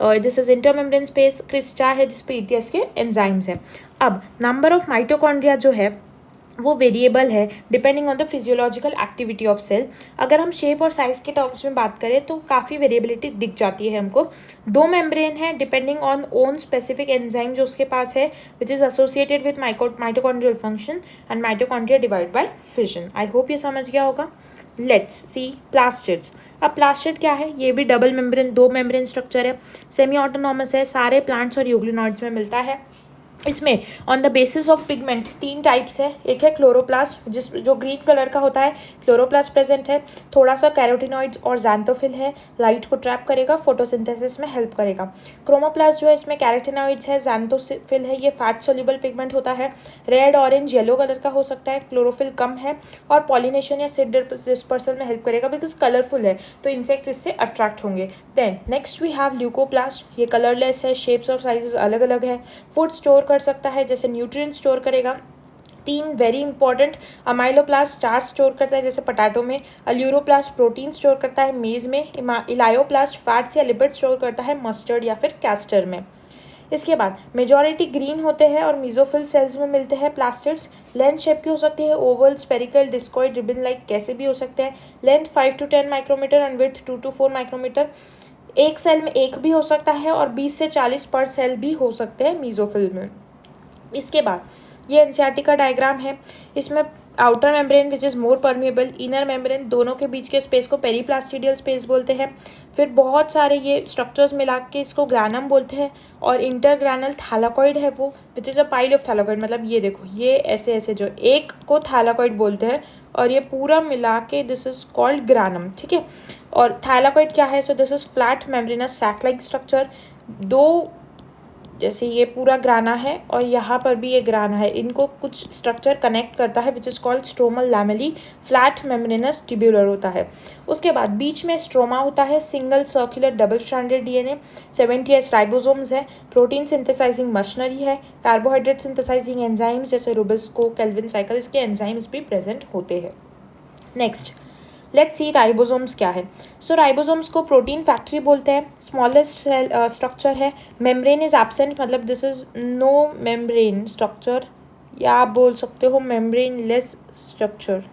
Speaker 1: this is inter membrane space, Crysta है जिसपे ईटीएस के एंजाइम्स हैं। अब नंबर ऑफ माइटोकॉन्ड्रिया जो है वो वेरिएबल है depending on the physiological activity of cell. अगर हम शेप और साइज के टर्म्स में बात करें तो काफ़ी वेरिएबिलिटी दिख जाती है हमको। दो मेम्ब्रेन है depending on own specific enzyme जो उसके पास है, which is associated with mitochondrial function, and mitochondria divide by fission. I hope ये समझ गया होगा। Let's see plastids. अब प्लास्टिड क्या है, ये भी डबल मेम्ब्रेन, दो मेम्ब्रेन स्ट्रक्चर है, सेमी ऑटोनॉमस है, सारे प्लांट्स और यूग्लिनॉइड्स में मिलता है। इसमें on the basis of pigment 3 types है। एक है क्लोरोप्लास्ट जो ग्रीन कलर का होता है, क्लोरोप्लास्ट प्रेजेंट है। थोड़ा सा कैरोटिनॉइड्स और ज़ैंथोफिल है, लाइट को ट्रैप करेगा, फोटोसिंथेसिस में हेल्प करेगा। क्रोमोप्लास्ट जो है इसमें कैरोटिनॉइड्स है, ज़ैंथोफिल है, ये फैट सोल्यूबल पिगमेंट होता है, रेड ऑरेंज येलो कलर का हो सकता है, क्लोरोफिल कम है, और पॉलिनेशन या सीड डिस्पर्सल में हेल्प करेगा बिकॉज कलरफुल है तो इंसेक्ट्स इससे अट्रैक्ट होंगे। Then next we have leucoplast, ये कलरलेस है, शेप्स और साइजेस अलग अलग है, फूड स्टोर कर सकता है जैसे न्यूट्रिएंट स्टोर करेगा। 3 very important, amyloplast starch store करता है जैसे पोटैटो में, अल्यूरोप्लास्ट प्रोटीन स्टोर करता है मेज में, इलायोप्लास्ट फैट्स या लिपिड स्टोर करता है मस्टर्ड या फिर कैस्टर में। इसके बाद मेजॉरिटी ग्रीन होते हैं और मीजोफिल सेल्स में मिलते हैं प्लास्टिड्स। लेंथ शेप की हो सकती है oval, spherical, discoid, ribbon like, कैसे भी हो सकते हैं। Length 5 to 10 micrometre and width 2 to 4 micrometre. एक सेल में एक भी हो सकता है और 20 से 40 पर सेल भी हो सकते हैं मीजोफिल में। इसके बाद ये एनसीईआरटी का डायग्राम है, इसमें outer membrane which is more permeable, inner membrane, दोनों के बीच के स्पेस को पेरीप्लास्टिडियल स्पेस बोलते हैं। फिर बहुत सारे ये स्ट्रक्चर्स मिला के इसको ग्रैनम बोलते हैं, और इंटरग्रैनल थैलाकॉइड है वो which is a pile of thylakoid, मतलब ये देखो ये ऐसे ऐसे जो एक को थैलाकॉइड बोलते हैं और ये पूरा मिला के दिस इज कॉल्ड ग्रैनम। ठीक है, और थैलाकॉइड क्या है, so this is flat membranous sac like structure. दो जैसे ये पूरा ग्राना है और यहाँ पर भी ये ग्राना है, इनको कुछ स्ट्रक्चर कनेक्ट करता है which is called stromal lamellae, flat membranes tubular होता है। उसके बाद बीच में स्ट्रोमा होता है, single circular double stranded DNA, 70s ribosomes है, प्रोटीन सिंथेसाइजिंग मशीनरी है, कार्बोहाइड्रेट सिंथेसाइजिंग एंजाइम्स जैसे रुबिस्को, केल्विन साइकिल, इसके एंजाइम्स भी प्रेजेंट होते हैं। नेक्स्ट लेट्स सी राइबोसोम्स क्या है. सो राइबोसोम्स को प्रोटीन फैक्ट्री बोलते हैं. स्मॉलेस्ट सेल स्ट्रक्चर है. मेम्ब्रेन इज एब्सेंट, मतलब this is no membrane structure, या आप बोल सकते हो membrane less structure.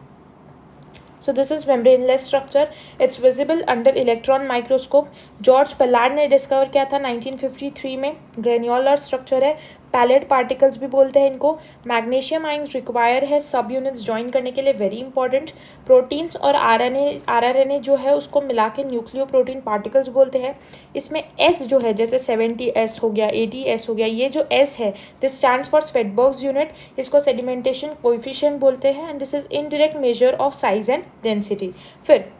Speaker 1: So this is membraneless structure. It's visible under electron microscope. George Palade ने डिस्कवर किया था 1953 में. ग्रेन्युलर स्ट्रक्चर है. पैलेट पार्टिकल्स भी बोलते हैं इनको. मैग्नीशियम आइंस रिक्वायर है सब यूनिट्स ज्वाइन करने के लिए, वेरी इंपॉर्टेंट. प्रोटीन्स और आरआरएनए जो है उसको मिला के न्यूक्लियो प्रोटीन पार्टिकल्स बोलते हैं. इसमें एस जो है, जैसे 70S हो गया, 80S हो गया, ये जो एस है दिस स्टैंड्स फॉर स्वेटबर्ग्स यूनिट. इसको सेडिमेंटेशन कोएफिशिएंट बोलते हैं and this is indirect measure of size and density. फिर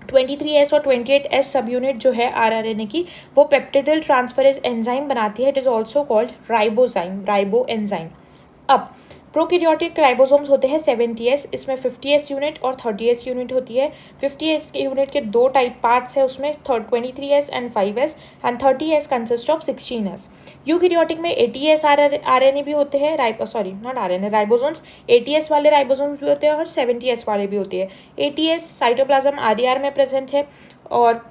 Speaker 1: 23S और 28S सब यूनिट जो है आरआरएनए की, वो पेप्टिडल ट्रांसफरेज एंजाइम बनाती है. It is also called ribo enzyme. अब प्रोकैरियोटिक राइबोसोम्स होते हैं 70S, इसमें 50S यूनिट और 30S यूनिट होती है. 50S के यूनिट के दो टाइप पार्ट्स है उसमें, 23S and 5S, and 30S consist of 16S. Eukaryotic में 80S आरएनए भी होते हैं, राइबोसोम्स. 80S वाले राइबोसोम्स भी होते हैं और 70S वाले भी होते हैं. 80S साइटोप्लाज्म आरईआर में प्रेजेंट है और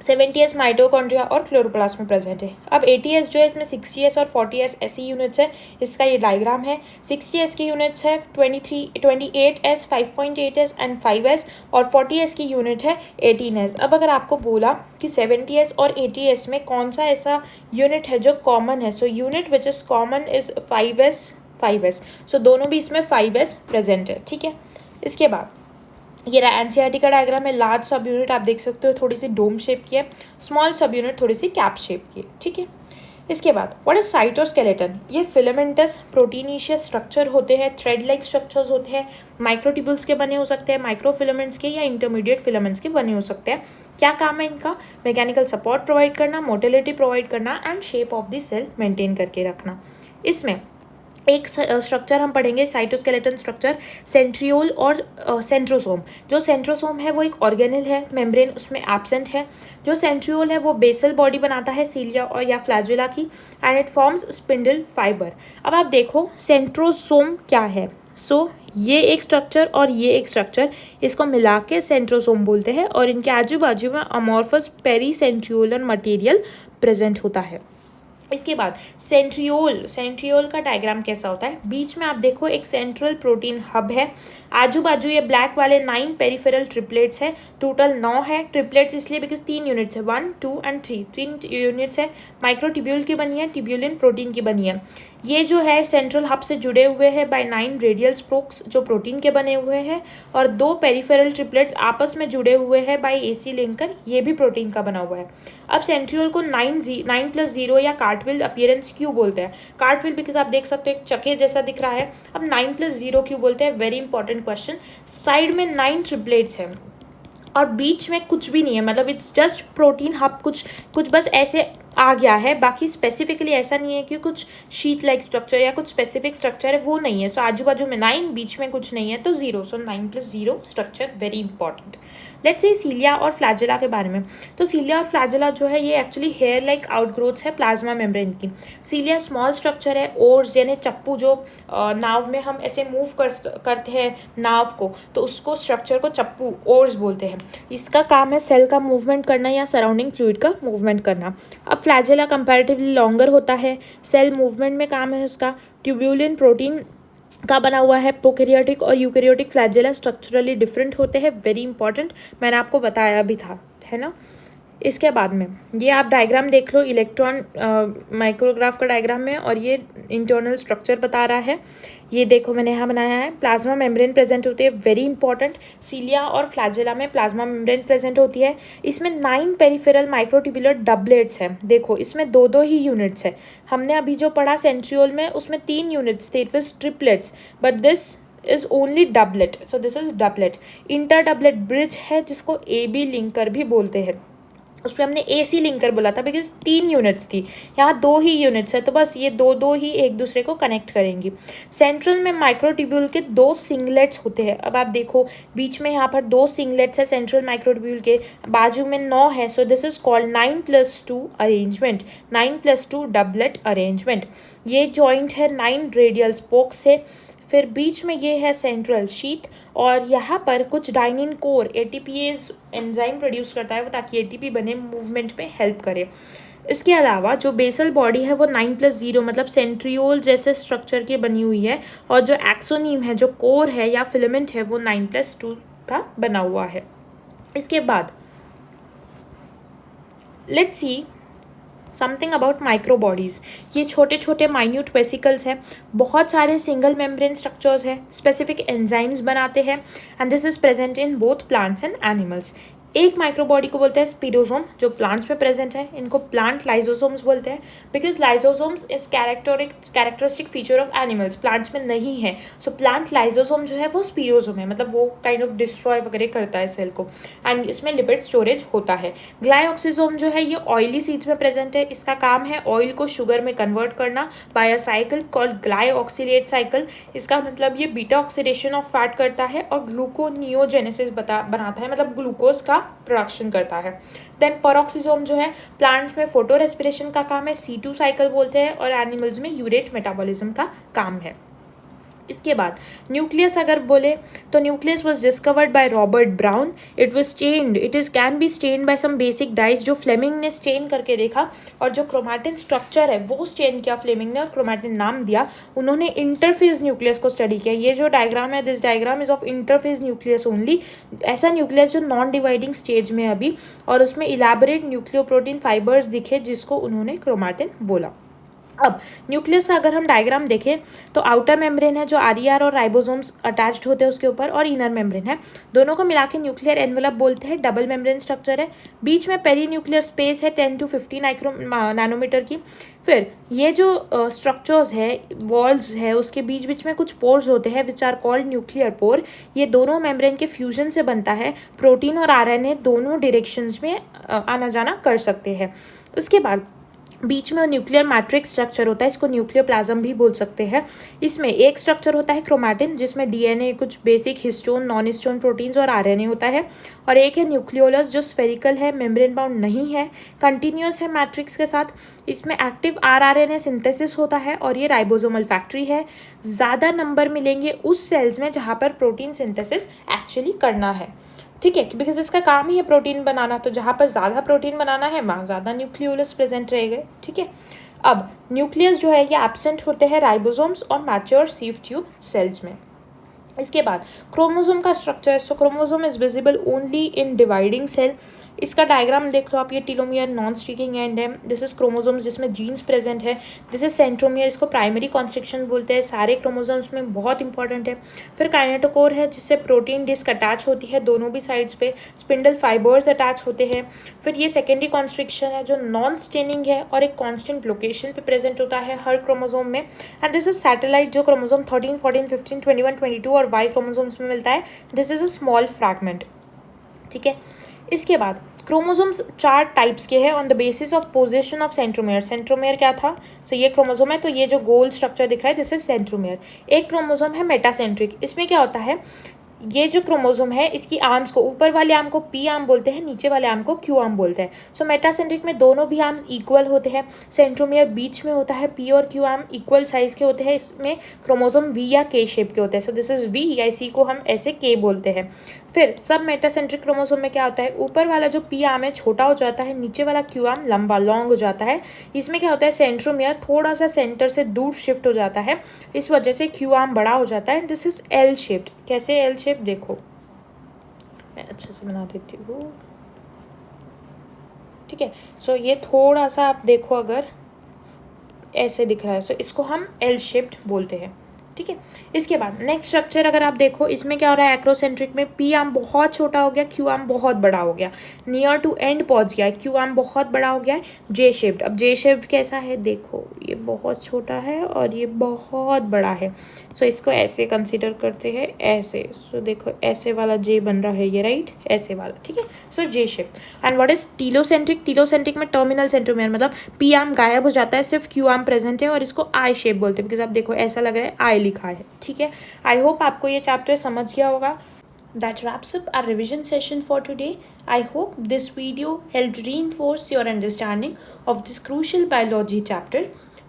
Speaker 1: 70S माइटोकॉन्ड्रिया और क्लोरोप्लास्ट में प्रेजेंट है. अब 80S जो है इसमें 60S और 40S ऐसी यूनिट्स है. इसका ये डायग्राम है. 60S की यूनिट्स है 28S, 5.8S एंड 5S, और 40S की यूनिट है 18S. अब अगर आपको बोला कि 70S और 80S में कौन सा ऐसा यूनिट है जो कॉमन है, so unit which is common is 5S. सो दोनों भी इसमें 5S प्रेजेंट है. ठीक है. इसके बाद ये एनसीईआरटी का डायग्राम है. लार्ज सब यूनिट आप देख सकते हो थोड़ी सी डोम शेप की है, स्मॉल सब यूनिट थोड़ी सी कैप शेप की है. ठीक है. इसके बाद व्हाट इज साइटोस्केलेटन. ये फिलामेंटस प्रोटीनिशियस स्ट्रक्चर होते हैं, थ्रेड लाइक स्ट्रक्चर्स होते हैं, माइक्रोट्यूब्यूल्स के बने हो सकते हैं, माइक्रोफिलामेंट्स के या इंटरमीडिएट फिलामेंट्स के बने हो सकते हैं. क्या काम है इनका? मैकेनिकल सपोर्ट प्रोवाइड करना, मोटिलिटी प्रोवाइड करना and shape of the cell maintain करके रखना. इसमें एक स्ट्रक्चर हम पढ़ेंगे साइटोस्केलेटन स्ट्रक्चर, सेंट्रियोल और सेंट्रोसोम. जो सेंट्रोसोम है वो एक ऑर्गेनेल है, मेम्ब्रेन उसमें एब्सेंट है. जो सेंट्रियोल है वो बेसल बॉडी बनाता है सीलिया और या फ्लैजुला की, and it forms spindle fibre. अब आप देखो सेंट्रोसोम क्या है. सो ये एक स्ट्रक्चर और ये एक स्ट्रक्चर, इसको मिला के सेंट्रोसोम बोलते हैं, और इनके आजू बाजू में अमॉर्फस पेरीसेंट्रियोलर मटेरियल प्रेजेंट होता है. इसके बाद सेंट्रियोल का डायग्राम कैसा होता है. बीच में आप देखो एक सेंट्रल प्रोटीन हब है, आजू बाजू ये ब्लैक वाले 9 पेरिफेरल ट्रिपलेट्स है. टोटल 9 है. ट्रिपलेट्स इसलिए बिकॉज 3 यूनिट्स है, 1, 2 एंड 3, 3 यूनिट्स है. माइक्रोट्यूब्यूल की बनी है, ट्यूब्यूलिन प्रोटीन की बनी है. ये जो है सेंट्रल हब से जुड़े हुए हैं बाय 9 रेडियल स्पोक्स जो प्रोटीन के बने हुए हैं, और 2 पेरिफेरल ट्रिपलेट्स आपस में जुड़े हुए हैं बाय AC लिंकर, ये भी प्रोटीन का बना हुआ है. अब सेंट्रियोल को 9+0 या कार्टविल अपीयरेंस क्यों बोलते हैं. कार्टविल बिकॉज आप देख सकते हो एक चक्के जैसा दिख रहा है. अब 9+0 क्यों बोलते हैं, वेरी इंपॉर्टेंट क्वेश्चन. साइड में 9 ट्रिपलेट्स हैं और बीच में कुछ भी नहीं है, मतलब इट्स जस्ट प्रोटीन हब, कुछ बस ऐसे आ गया है. बाकी स्पेसिफिकली ऐसा नहीं है कि कुछ शीट लाइक स्ट्रक्चर या कुछ स्पेसिफिक स्ट्रक्चर है, वो नहीं है. सो आजू बाजू में 9, बीच में कुछ नहीं है, तो 0. So 9+0 structure, very important. Let's say cilia और फ्लैजेला के बारे में. तो सीलिया और फ्लैजेला जो है ये एक्चुअली हेयर लाइक आउटग्रोथ्स है प्लाज्मा मेम्ब्रेन की. सीलिया स्मॉल स्ट्रक्चर है. ओर्स यानी चप्पू, जो नाव में हम ऐसे मूव करते हैं नाव को, तो उसको स्ट्रक्चर को चप्पू ओर्स बोलते हैं. इसका काम है सेल का मूवमेंट करना या सराउंडिंग फ्लूइड का मूवमेंट करना. अब फ्लैजेला कंपैरेटिवली लॉन्गर होता है, सेल मूवमेंट में काम है उसका. ट्यूब्यूलिन प्रोटीन का बना हुआ है. प्रोकैरियोटिक और यूकैरियोटिक फ्लैजेला स्ट्रक्चरली डिफरेंट होते हैं, वेरी इंपॉर्टेंट, मैंने आपको बताया भी था, है ना. इसके बाद में ये आप डायग्राम देख लो, इलेक्ट्रॉन माइक्रोग्राफ का डायग्राम है, और ये इंटरनल स्ट्रक्चर बता रहा है. ये देखो मैंने यहाँ बनाया है. प्लाज्मा मेम्ब्रेन प्रेजेंट होती है, वेरी इंपॉर्टेंट. सीलिया और फ्लैजेला में प्लाज्मा मेम्ब्रेन प्रेजेंट होती है. इसमें 9 पेरिफेरल माइक्रोट्यूबुलर डबलेट्स हैं. देखो इसमें 2-2 ही यूनिट्स है. हमने अभी जो पढ़ा सेंट्रियोल में उसमें 3 यूनिट्स थे, it was triplets, but this is only doublet. So this is doublet. Inter doublet bridge है जिसको AB लिंकर भी बोलते हैं. उस पर हमने AC लिंकर बोला था बिकॉज 3 यूनिट्स थी, यहाँ 2 ही यूनिट्स है, तो बस ये 2 ही एक दूसरे को कनेक्ट करेंगी. सेंट्रल में माइक्रोट्यूब्यूल के 2 सिंगलेट्स होते हैं. अब आप देखो बीच में यहाँ पर 2 सिंगलेट्स है सेंट्रल माइक्रोट्यूब्यूल के, बाजू में 9 है. So this is called 9+2 arrangement, 9+2 doublet arrangement. ये जॉइंट है 9 रेडियल स्पोक्स से. फिर बीच में ये है सेंट्रल शीथ, और यहाँ पर कुछ dynein core ATPase enzyme produce करता है वो, ताकि एटीपी बने, मूवमेंट में हेल्प करे। इसके अलावा जो बेसल बॉडी है वो 9+0 मतलब सेंट्रियोल जैसे स्ट्रक्चर की बनी हुई है, और जो एक्सोनीम है, जो कोर है या फिलामेंट है, वो 9+2 का बना हुआ है। इसके बाद let's see something about micro bodies. ये छोटे छोटे माइन्यूट वेसिकल्स हैं, बहुत सारे सिंगल मेम्ब्रेन स्ट्रक्चर्स हैं, स्पेसिफिक एंजाइम्स बनाते हैं, and this is present in both plants and animals. एक माइक्रो बॉडी को बोलते हैं स्पीरोसोम, जो प्लांट्स में प्रेजेंट है, इनको प्लांट लाइजोसोम्स बोलते हैं, because lysosomes is characteristic feature of animals, plants में नहीं है। सो प्लांट लाइजोसोम जो है वो स्पीरोसोम है, मतलब वो काइंड ऑफ डिस्ट्रॉय वगैरह करता है सेल को, एंड इसमें लिपिड स्टोरेज होता है। ग्लाइऑक्सिसोम जो है ये ऑयली सीड्स में प्रेजेंट है, इसका काम है ऑयल को शुगर में कन्वर्ट करना by a cycle called glyoxylate cycle. इसका मतलब ये बीटा ऑक्सीडेशन ऑफ फैट करता है और ग्लूकोनियोजेनेसिस बनाता है, मतलब ग्लूकोज का प्रोडक्शन करता है। देन पेरोक्सिसोम जो है प्लांट्स में फोटो रेस्पिरेशन का काम है, C2 साइकिल बोलते हैं, और एनिमल्स में यूरेट मेटाबॉलिज्म का काम है। इसके बाद न्यूक्लियस अगर बोले तो nucleus was discovered by Robert Brown. It was stained, it is can be stained by some basic dyes, जो फ्लेमिंग ने स्टेन करके देखा, और जो क्रोमैटिन स्ट्रक्चर है वो स्टेन किया फ्लेमिंग ने, और क्रोमैटिन नाम दिया। उन्होंने इंटरफेज न्यूक्लियस को स्टडी किया। ये जो डायग्राम है, this diagram is of interphase nucleus only, ऐसा न्यूक्लियस जो नॉन डिवाइडिंग स्टेज में अभी, और उसमें इलैबोरेट न्यूक्लियोप्रोटीन फाइबर्स दिखे, जिसको उन्होंने क्रोमैटिन बोला। अब न्यूक्लियस का अगर हम डायग्राम देखें तो आउटर मेम्ब्रेन है, जो RER और राइबोसोम्स अटैच्ड होते हैं उसके ऊपर, और इनर मेम्ब्रेन है, दोनों को मिला के न्यूक्लियर एनवेलप बोलते हैं। डबल मेम्ब्रेन स्ट्रक्चर है, बीच में पेरी न्यूक्लियर स्पेस है 10 to 50 नैनोमीटर की। फिर ये जो स्ट्रक्चर्स है, वॉल्स है, उसके बीच बीच में कुछ पोर्स होते हैं which are called nuclear pore. ये दोनों मेम्ब्रेन के फ्यूजन से बनता है। प्रोटीन और RNA दोनों डायरेक्शंस में आना जाना कर सकते हैं। उसके बाद बीच में न्यूक्लियर मैट्रिक्स स्ट्रक्चर होता है, इसको न्यूक्लियोप्लाज्म भी बोल सकते हैं। इसमें एक स्ट्रक्चर होता है क्रोमैटिन, जिसमें DNA, कुछ basic histone, non histone proteins और RNA होता है, और एक है न्यूक्लियोलस जो स्फेरिकल है, मेम्ब्रेन बाउंड नहीं है, कंटिन्यूअस है मैट्रिक्स के साथ। इसमें एक्टिव rRNA सिंथेसिस होता है, और ये राइबोसोमल फैक्ट्री है। ज़्यादा नंबर मिलेंगे उस सेल्स में जहाँ पर प्रोटीन सिंथेसिस एक्चुअली करना है, ठीक है, बिकॉज इसका काम ही है प्रोटीन बनाना, तो जहाँ पर ज़्यादा प्रोटीन बनाना है वहाँ ज़्यादा न्यूक्लियोलस प्रेजेंट रहेगा, ठीक है। अब न्यूक्लियस जो है ये एब्सेंट होते हैं राइबोसोम्स और मैच्योर सीव ट्यूब सेल्स में। इसके बाद क्रोमोसोम का structure, so chromosome is visible only in dividing cell. इसका डायग्राम देख लो आप, ये टीलोमियर नॉन स्टिकिंग एंड है, दिस इज क्रोमोसोम्स जिसमें जीन्स प्रेजेंट है, दिस इज सेंट्रोमियर, इसको प्राइमरी कॉन्स्ट्रिक्शन बोलते हैं, सारे क्रोमोसोम्स में बहुत इंपॉर्टेंट है। फिर काइनेटोकोर है, जिससे प्रोटीन डिस्क अटैच होती है दोनों भी साइड्स पे, स्पिंडल फाइबर्स अटैच होते हैं। फिर ये सेकेंडरी कॉन्स्ट्रिक्शन है, जो नॉन स्टेनिंग है और एक कॉन्स्टेंट लोकेशन पे प्रेजेंट होता है हर क्रोमोसोम में। एंड दिस इज सैटेलाइट, जो क्रोमोसोम 13, 14, 15, 21, 22 और वाई क्रोमोसोम्स में मिलता है। This is a small fragment, ठीक है। इसके बाद क्रोमोसोम्स 4 टाइप्स के हैं on the basis of position of centromere. Centromere क्या था, सो ये क्रोमोसोम है, तो ये जो गोल स्ट्रक्चर दिख रहा है दिस इज सेंट्रोमियर। एक क्रोमोसोम है मेटासेंट्रिक, इसमें क्या होता है, ये जो क्रोमोसोम है इसकी आर्म्स को, ऊपर वाले आर्म को P आर्म बोलते हैं, नीचे वाले आर्म को Q आर्म बोलते हैं। सो मेटासेंट्रिक में दोनों भी आर्म्स इक्वल होते हैं, सेंट्रोमियर बीच में होता है, P और Q आर्म इक्वल साइज के होते हैं, इसमें क्रोमोसोम V या K शेप के होते हैं। सो दिस इज V, या इसी को हम ऐसे K बोलते हैं। फिर सब मेटासेंट्रिक क्रोमोसोम में क्या होता है, ऊपर वाला जो P आर्म है छोटा हो जाता है, नीचे वाला Q आर्म लंबा लॉन्ग हो जाता है। इसमें क्या होता है, सेंट्रोमियर थोड़ा सा सेंटर से दूर शिफ्ट हो जाता है, इस वजह से Q आर्म बड़ा हो जाता है। This is L shaped. कैसे L शेप, देखो मैं अच्छे से बना देती हूँ, ठीक है। सो ये थोड़ा सा आप देखो, अगर ऐसे दिख रहा है, सो इसको हम L शेप्ड बोलते हैं, ठीक है। इसके बाद नेक्स्ट स्ट्रक्चर अगर आप देखो, इसमें क्या हो रहा है, एक्रोसेंट्रिक में P आर्म बहुत छोटा हो गया, Q आर्म बहुत बड़ा हो गया, नियर टू एंड पहुंच गया है, Q आर्म बहुत बड़ा हो गया है, J शेप्ड। अब J शेप्ड कैसा है, देखो ये बहुत छोटा है और ये बहुत बड़ा है। सो इसको ऐसे कंसिडर करते हैं, ऐसे। सो देखो ऐसे वाला J बन रहा है ये, राइट, ऐसे वाला, ठीक है। सो J shape. And what is telocentric, telocentric में टर्मिनल सेंट्रोमियर, मतलब P आर्म गायब हो जाता है, सिर्फ Q आर्म प्रेजेंट है, और इसको I शेप बोलते हैं, बिकॉज आप देखो ऐसा लग रहा है I लिखा है, ठीक है। आई होप आपको ये चैप्टर समझ गया होगा। That wraps up our revision session for today. I hope this video helped reinforce your understanding of this crucial biology chapter.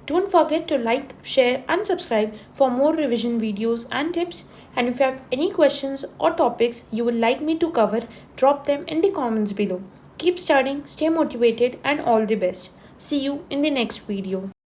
Speaker 1: Don't forget to like, share, and subscribe for more revision videos and tips. And if you have any questions or topics you would like me to cover, drop them in the comments below. Keep studying, stay motivated, and all the best. See you in the next video.